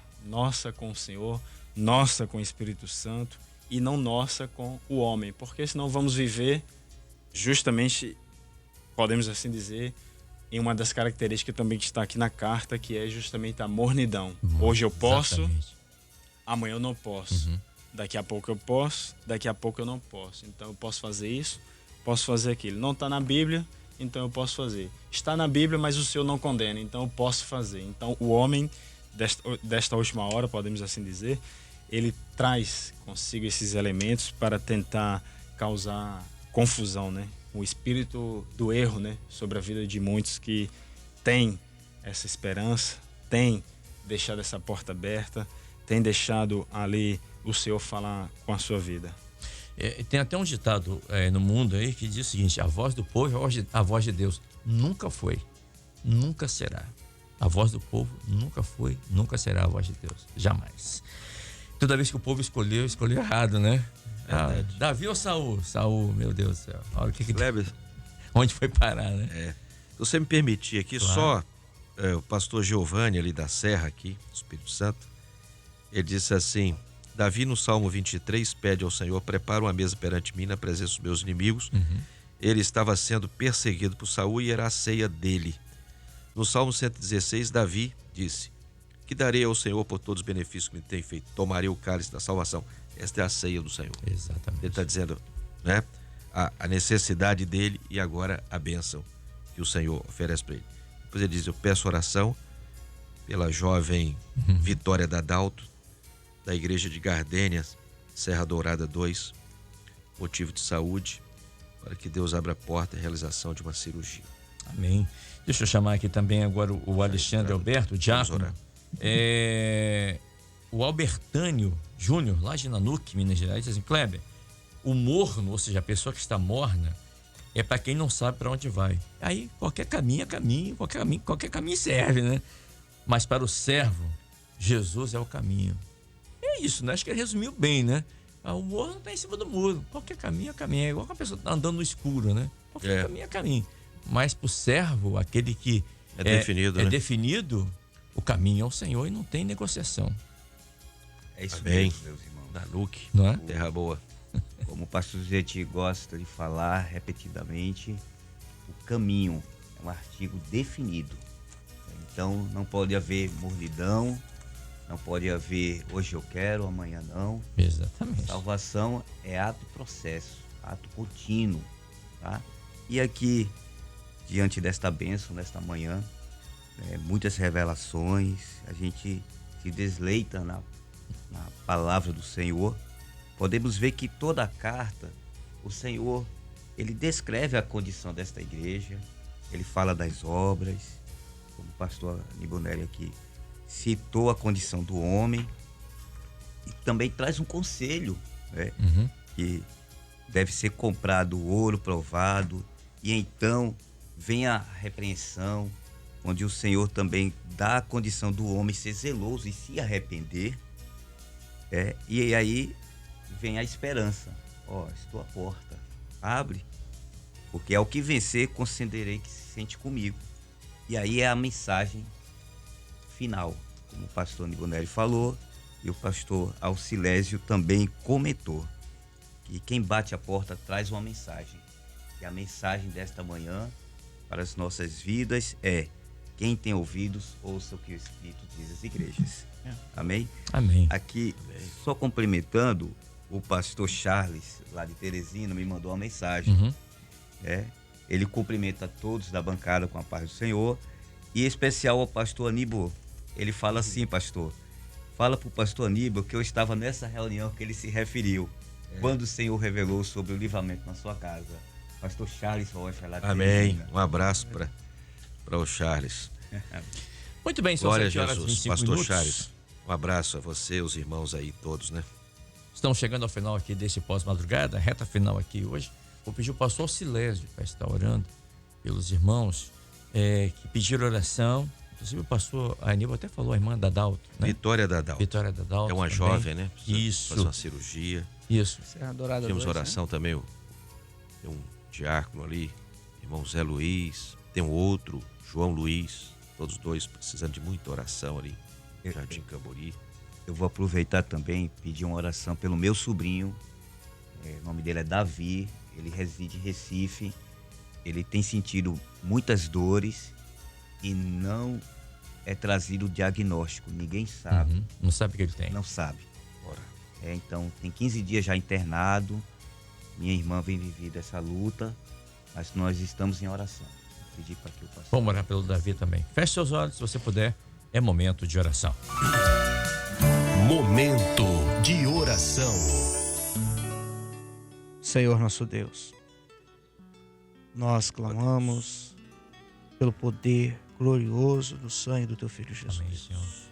com o Senhor, nossa com o Espírito Santo e não nossa com o homem. Porque senão vamos viver justamente, podemos assim dizer, em uma das características também que está aqui na carta, que é justamente a mornidão. Hoje eu posso, exatamente. Amanhã eu não posso. Daqui a pouco eu posso, daqui a pouco eu não posso. Então eu posso fazer isso, posso fazer aquilo. Não está na Bíblia, então eu posso fazer. Está na Bíblia, mas o Senhor não condena, então eu posso fazer. Então o homem, desta última hora, podemos assim dizer, ele traz consigo esses elementos para tentar causar confusão, né? O espírito do erro, né? Sobre a vida de muitos que têm essa esperança, tem deixado essa porta aberta, tem deixado ali o Senhor falar com a sua vida. Tem até um ditado no mundo aí que diz o seguinte: a voz do povo é a voz de Deus. Nunca foi, nunca será. A voz do povo nunca foi, nunca será a voz de Deus. Jamais. Toda vez que o povo escolheu errado, né? Davi ou Saul? Saul, meu Deus do céu. Olha onde foi parar, né? Se você me permitir aqui, Claro. só o pastor Giovanni ali da Serra aqui, do Espírito Santo, ele disse assim: Davi no Salmo 23 pede ao Senhor: prepara uma mesa perante mim na presença dos meus inimigos. Ele estava sendo perseguido por Saul e era a ceia dele. No Salmo 116, Davi disse: que darei ao Senhor por todos os benefícios que me tem feito? Tomarei o cálice da salvação. Esta é a ceia do Senhor. Exatamente. Ele está dizendo, né, a necessidade dele e agora a bênção que o Senhor oferece para ele. Depois ele diz: eu peço oração pela jovem Vitória Dadalto, da igreja de Gardênias, Serra Dourada 2, motivo de saúde, para que Deus abra a porta e a realização de uma cirurgia. Amém. Deixa eu chamar aqui também agora o Alexandre Alberto, o diácono. O Albertânio Júnior, lá de Nanuque, Minas Gerais, diz assim: Kleber, o morno, ou seja, a pessoa que está morna, é para quem não sabe para onde vai. Aí qualquer caminho é caminho, qualquer caminho serve, né? Mas para o servo, Jesus é o caminho. É isso, né? Acho que ele resumiu bem, né? O morno está em cima do muro. Qualquer caminho é caminho. É igual que a pessoa tá andando no escuro, né? Qualquer caminho é caminho. Mas para o servo, aquele que definido, né? definido, o caminho é o Senhor e não tem negociação. É isso Amém. mesmo, meus irmãos. Nanuque, Não é? terra boa. Como o pastor Zete gosta de falar repetidamente, o caminho é um artigo definido. Então não pode haver mornidão, não pode haver hoje eu quero, amanhã não. Exatamente. Salvação é ato e processo, ato contínuo, tá? E aqui, diante desta bênção, nesta manhã, muitas revelações, a gente se desleita na palavra do Senhor. Podemos ver que toda a carta, o Senhor, ele descreve a condição desta igreja, ele fala das obras, como o pastor Nibonelli aqui citou a condição do homem, e também traz um conselho, né? Que deve ser comprado ouro provado, e então vem a repreensão, onde o Senhor também dá a condição do homem ser zeloso e se arrepender. E aí vem a esperança. Estou à porta, abre, porque ao que vencer concederei que se sente comigo. E aí é a mensagem final, como o pastor Nibonelli falou e o pastor Alcilésio também comentou, que quem bate a porta traz uma mensagem. E a mensagem desta manhã para as nossas vidas é: quem tem ouvidos, ouça o que o Espírito diz às igrejas. Amém? Amém. Aqui, só complementando, o pastor Charles, lá de Teresina, me mandou uma mensagem. Ele cumprimenta todos da bancada com a paz do Senhor, e em especial ao pastor Aníbal. Ele fala assim: pastor, fala para o pastor Aníbal que eu estava nessa reunião que ele se referiu, quando o Senhor revelou sobre o livramento na sua casa. Pastor Charles Rocha, lá de Amém. Teresina. Um abraço para o Charles. Muito bem, são Glória a 7 horas e Jesus. 25 Pastor minutos. Charles, um abraço a você, os irmãos aí todos, né? Estamos chegando ao final aqui desse pós-madrugada, reta final aqui hoje. Vou pedir o pastor Alcilésio para estar orando pelos irmãos que pediram oração. Inclusive o pastor Aníbal até falou, a irmã Dadalto, né? Vitória Dadalto. Vitória Dadalto. É uma também. jovem, né? Precisa Isso. fazer uma cirurgia. Isso. Serra Dourada Temos 2, oração também, tem um diácono ali, irmão Zé Luiz, tem um outro, João Luiz, todos dois precisando de muita oração ali, Jardim Cambori. Eu vou aproveitar também e pedir uma oração pelo meu sobrinho. O nome dele é Davi, ele reside em Recife. Ele tem sentido muitas dores e não é trazido o diagnóstico. Ninguém sabe. Não sabe o que ele tem. Não sabe. Então, tem 15 dias já internado. Minha irmã vem vivido essa luta, mas nós estamos em oração. Vou pedir para que o pastor... Vamos orar pelo Davi também. Feche seus olhos, se você puder. É momento de oração. Momento de oração. Senhor nosso Deus, nós clamamos pelo poder glorioso do sangue do teu Filho Jesus. Amém, Senhor.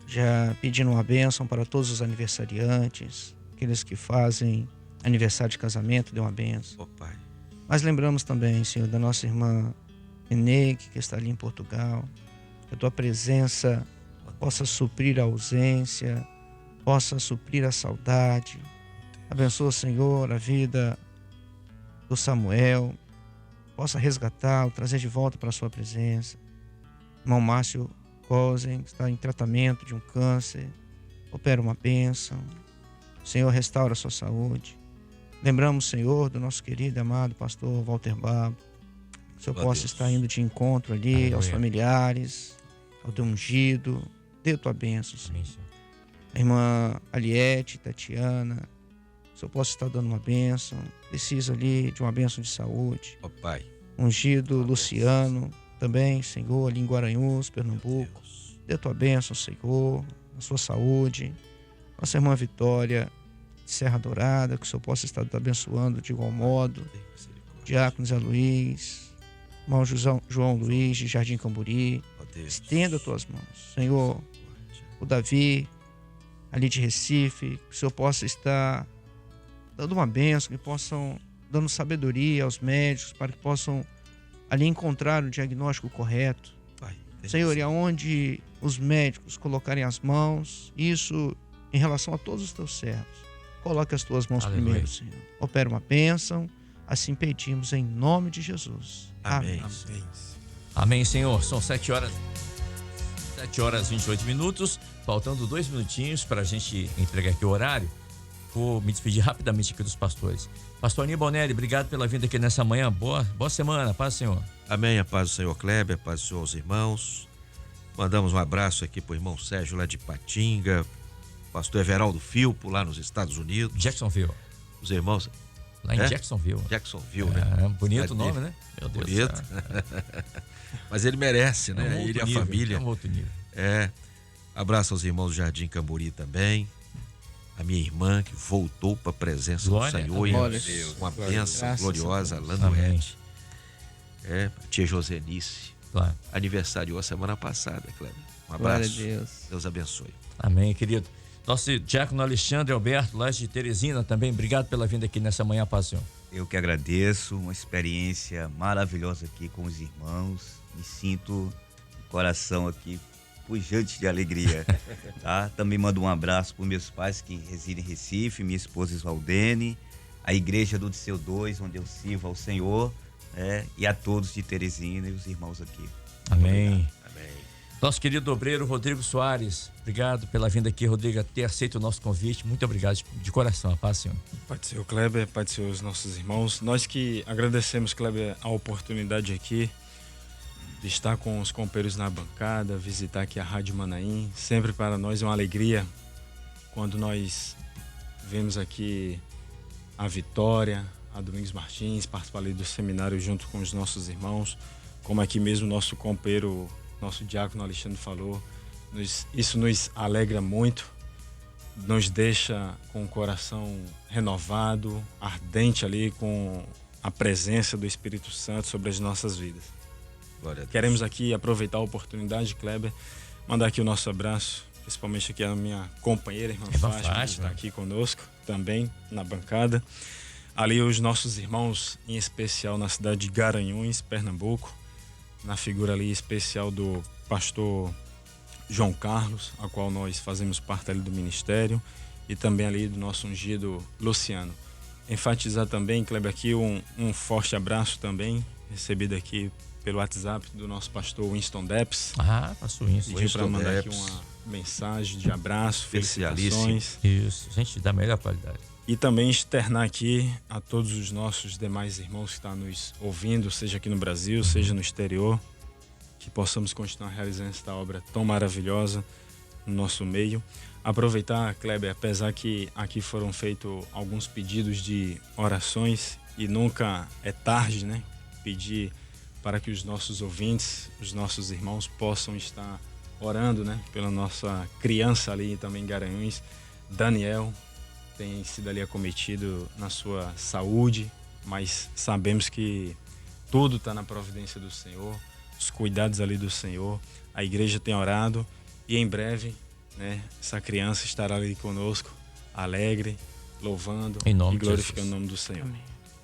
Já pedindo uma bênção para todos os aniversariantes, aqueles que fazem aniversário de casamento, dê uma bênção. Ó Pai. Mas lembramos também, Senhor, da nossa irmã Eneque, que está ali em Portugal. Que a tua presença possa suprir a ausência, possa suprir a saudade. Abençoa, Senhor, a vida do Samuel, possa resgatá-lo, trazer de volta para a sua presença. Irmão Márcio Cosen, que está em tratamento de um câncer, opera uma bênção. Senhor, restaura a sua saúde. Lembramos, Senhor, do nosso querido e amado pastor Walter Babo. Que o Senhor possa estar indo de encontro ali aos familiares, ao teu ungido. Dê a tua bênção, Senhor. A irmã Aliette, Tatiana, que o Senhor possa estar dando uma bênção. Precisa ali de uma bênção de saúde. Ó Pai. Ungido Luciano, também, Senhor, ali em Guaranhus, Pernambuco. Dê a tua bênção, Senhor, na sua saúde. Nossa irmã Vitória, de Serra Dourada, que o Senhor possa estar abençoando de igual modo. Diácono Zé Luiz, irmão João Luiz, de Jardim Camburi. Estenda as tuas mãos. Senhor, o Davi, ali de Recife, que o Senhor possa estar dando uma bênção, que possam dando sabedoria aos médicos para que possam ali encontrar o diagnóstico correto. Senhor, e aonde os médicos colocarem as mãos, isso em relação a todos os teus servos. Coloque as tuas mãos primeiro, Senhor. Opera uma bênção, assim pedimos em nome de Jesus. Amém. Amém. Amém, Senhor. São 7 horas e 28 minutos, faltando 2 minutinhos para a gente entregar aqui o horário. Vou me despedir rapidamente aqui dos pastores. Pastor Aníbal Nery, obrigado pela vinda aqui nessa manhã. Boa semana, paz do Senhor. Amém, a paz do Senhor Kleber, a paz do Senhor aos irmãos. Mandamos um abraço aqui pro irmão Sérgio lá de Patinga, pastor Everaldo Filpo lá nos Estados Unidos. Jacksonville. Os irmãos... Lá em Jacksonville. Jacksonville, né? É, bonito o nome, né? Meu Deus. Bonito. Mas ele merece, né? Ele e a família. É um outro nível. Abraço aos irmãos do Jardim Camburi também. A minha irmã que voltou para a presença do Senhor. Glória. Uma bênção gloriosa, Amém. Landuete. A tia Josenice. Claro. Aniversariou a semana passada, Kleber. Um Glória abraço. a Deus. Deus abençoe. Amém, querido. Nosso diácono Alexandre Alberto, lá de Teresina, também. Obrigado pela vinda aqui nessa manhã, paz do Senhor. Eu que agradeço, uma experiência maravilhosa aqui com os irmãos. Me sinto o coração aqui pujante de alegria, tá? Também mando um abraço para meus pais que residem em Recife, minha esposa Isvaldene, a igreja do Disseu 2, onde eu sirvo ao Senhor, e a todos de Teresina e os irmãos aqui. Amém. Amém. Nosso querido obreiro Rodrigo Soares, obrigado pela vinda aqui, Rodrigo, ter aceito o nosso convite. Muito obrigado de coração, a paz, Senhor. Pai do Senhor Kleber, Pai do Senhor, os nossos irmãos. Nós que agradecemos, Kleber, a oportunidade aqui de estar com os companheiros na bancada, visitar aqui a Rádio Manaim. Sempre para nós é uma alegria quando nós vemos aqui a Vitória, a Domingos Martins, participar ali do seminário junto com os nossos irmãos, como aqui mesmo nosso companheiro, nosso diácono Alexandre falou. Isso nos alegra muito, nos deixa com o coração renovado, ardente ali com a presença do Espírito Santo sobre as nossas vidas. Glória a Deus. Queremos aqui aproveitar a oportunidade, Kleber, mandar aqui o nosso abraço, principalmente aqui a minha companheira, irmã Fátima, que está aqui conosco também na bancada. Ali os nossos irmãos, em especial na cidade de Garanhuns, Pernambuco, na figura ali especial do pastor João Carlos, a qual nós fazemos parte ali do ministério, e também ali do nosso ungido Luciano. Enfatizar também, Kleber, aqui um forte abraço também, recebido aqui pelo WhatsApp do nosso pastor Winston Deps. Pastor Winston. Pediu para mandar aqui uma mensagem de abraço, felicitações. Isso, gente da melhor qualidade. E também externar aqui a todos os nossos demais irmãos que estão nos ouvindo, seja aqui no Brasil, seja no exterior, que possamos continuar realizando esta obra tão maravilhosa no nosso meio. Aproveitar, Kleber, apesar que aqui foram feitos alguns pedidos de orações e nunca é tarde, né? Pedir para que os nossos ouvintes, os nossos irmãos possam estar orando, né? Pela nossa criança ali também em Garanhuns, Daniel, tem sido ali acometido na sua saúde, mas sabemos que tudo está na providência do Senhor. os cuidados ali do Senhor. A igreja tem orado e em breve, né, essa criança estará ali conosco, alegre, louvando Em nome e de glorificando Jesus. o nome do Senhor.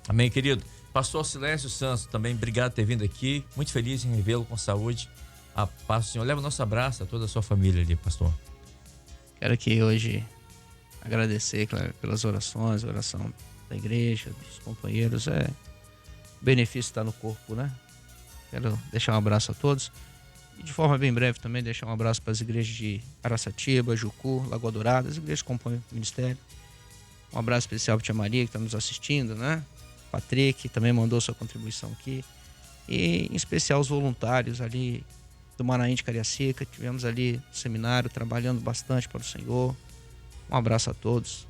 Amém, querido. Pastor Silésio Santos, também obrigado por ter vindo aqui. Muito feliz em revê-lo com saúde. A paz do Senhor. Leva nosso abraço a toda a sua família ali, pastor. Quero aqui hoje agradecer, claro, pelas orações, a oração da igreja, dos companheiros. O benefício está no corpo, né? Quero deixar um abraço a todos. E de forma bem breve também deixar um abraço para as igrejas de Araçatiba, Jucu, Lagoa Dourada, as igrejas que compõem o ministério. Um abraço especial para a tia Maria, que está nos assistindo, né? Patrick também mandou sua contribuição aqui. E em especial os voluntários ali do Manaim de Cariacica. Tivemos ali no seminário trabalhando bastante para o Senhor. Um abraço a todos,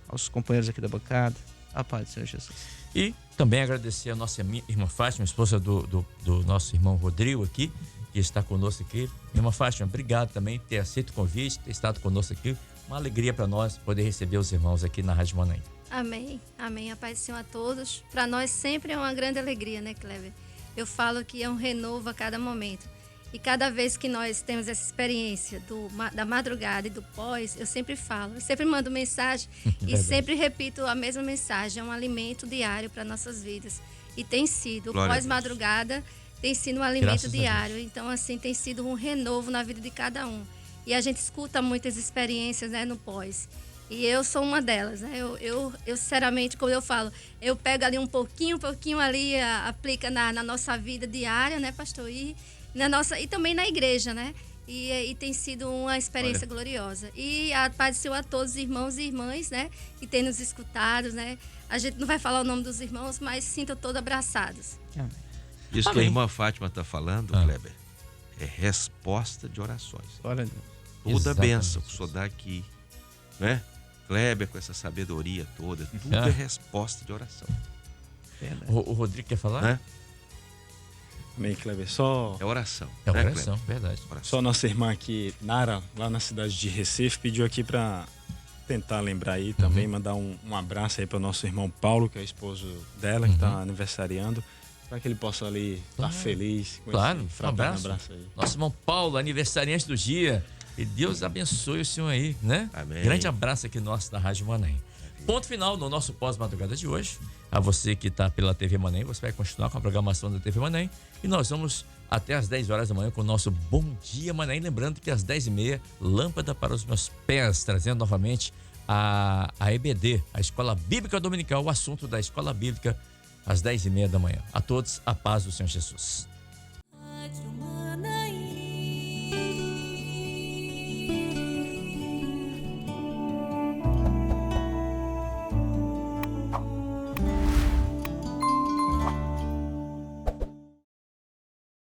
aos companheiros aqui da bancada. A paz do Senhor Jesus. E também agradecer a nossa irmã Fátima, esposa do nosso irmão Rodrigo aqui, que está conosco aqui. Irmã Fátima, obrigado também por ter aceito o convite, ter estado conosco aqui. Uma alegria para nós poder receber os irmãos aqui na Rádio Manaim. Amém, amém. A paz do Senhor a todos. Para nós sempre é uma grande alegria, né, Kleber? Eu falo que é um renovo a cada momento. E cada vez que nós temos essa experiência da madrugada e do pós, eu sempre falo, eu sempre mando mensagem e sempre repito a mesma mensagem. É um alimento diário para nossas vidas. E tem sido, o pós-madrugada tem sido um alimento Graças diário. Então, assim, tem sido um renovo na vida de cada um. E a gente escuta muitas experiências, né, no pós. E eu sou uma delas, né? Eu sinceramente, como eu falo, eu pego ali um pouquinho ali, aplica na nossa vida diária, né, pastor? E também na igreja, né? E tem sido uma experiência gloriosa. E a paz do Senhor a todos os irmãos e irmãs, né? Que têm nos escutado, né? A gente não vai falar o nome dos irmãos, mas sintam todos abraçados. Isso que a irmã Fátima está falando, Kleber, é resposta de orações. Glória a Deus. Toda Exatamente. bênção que o senhor dá aqui, né? Kleber com essa sabedoria toda, tudo é resposta de oração. O Rodrigo quer falar? Né? Amém, Kleber. Só É oração. É né, oração, Kleber? verdade. Oração. Só nossa irmã aqui, Nara, lá na cidade de Recife, pediu aqui para tentar lembrar aí também, mandar um abraço aí para o nosso irmão Paulo, que é o esposo dela, que está aniversariando, para que ele possa ali estar feliz com Claro, esse um fraterno abraço. aí. Nosso irmão Paulo, aniversariante do dia. E Deus abençoe o senhor aí, né? Amém. Grande abraço aqui nosso da Rádio Manaim. Ponto final no nosso pós-madrugada de hoje. A você que está pela TV Manaim, você vai continuar com a programação da TV Manaim. E nós vamos até às 10 horas da manhã com o nosso Bom Dia Manaim. Lembrando que às 10h30, lâmpada para os meus pés, trazendo novamente a EBD, a Escola Bíblica Dominical, o assunto da Escola Bíblica, às 10h30 da manhã. A todos, a paz do Senhor Jesus.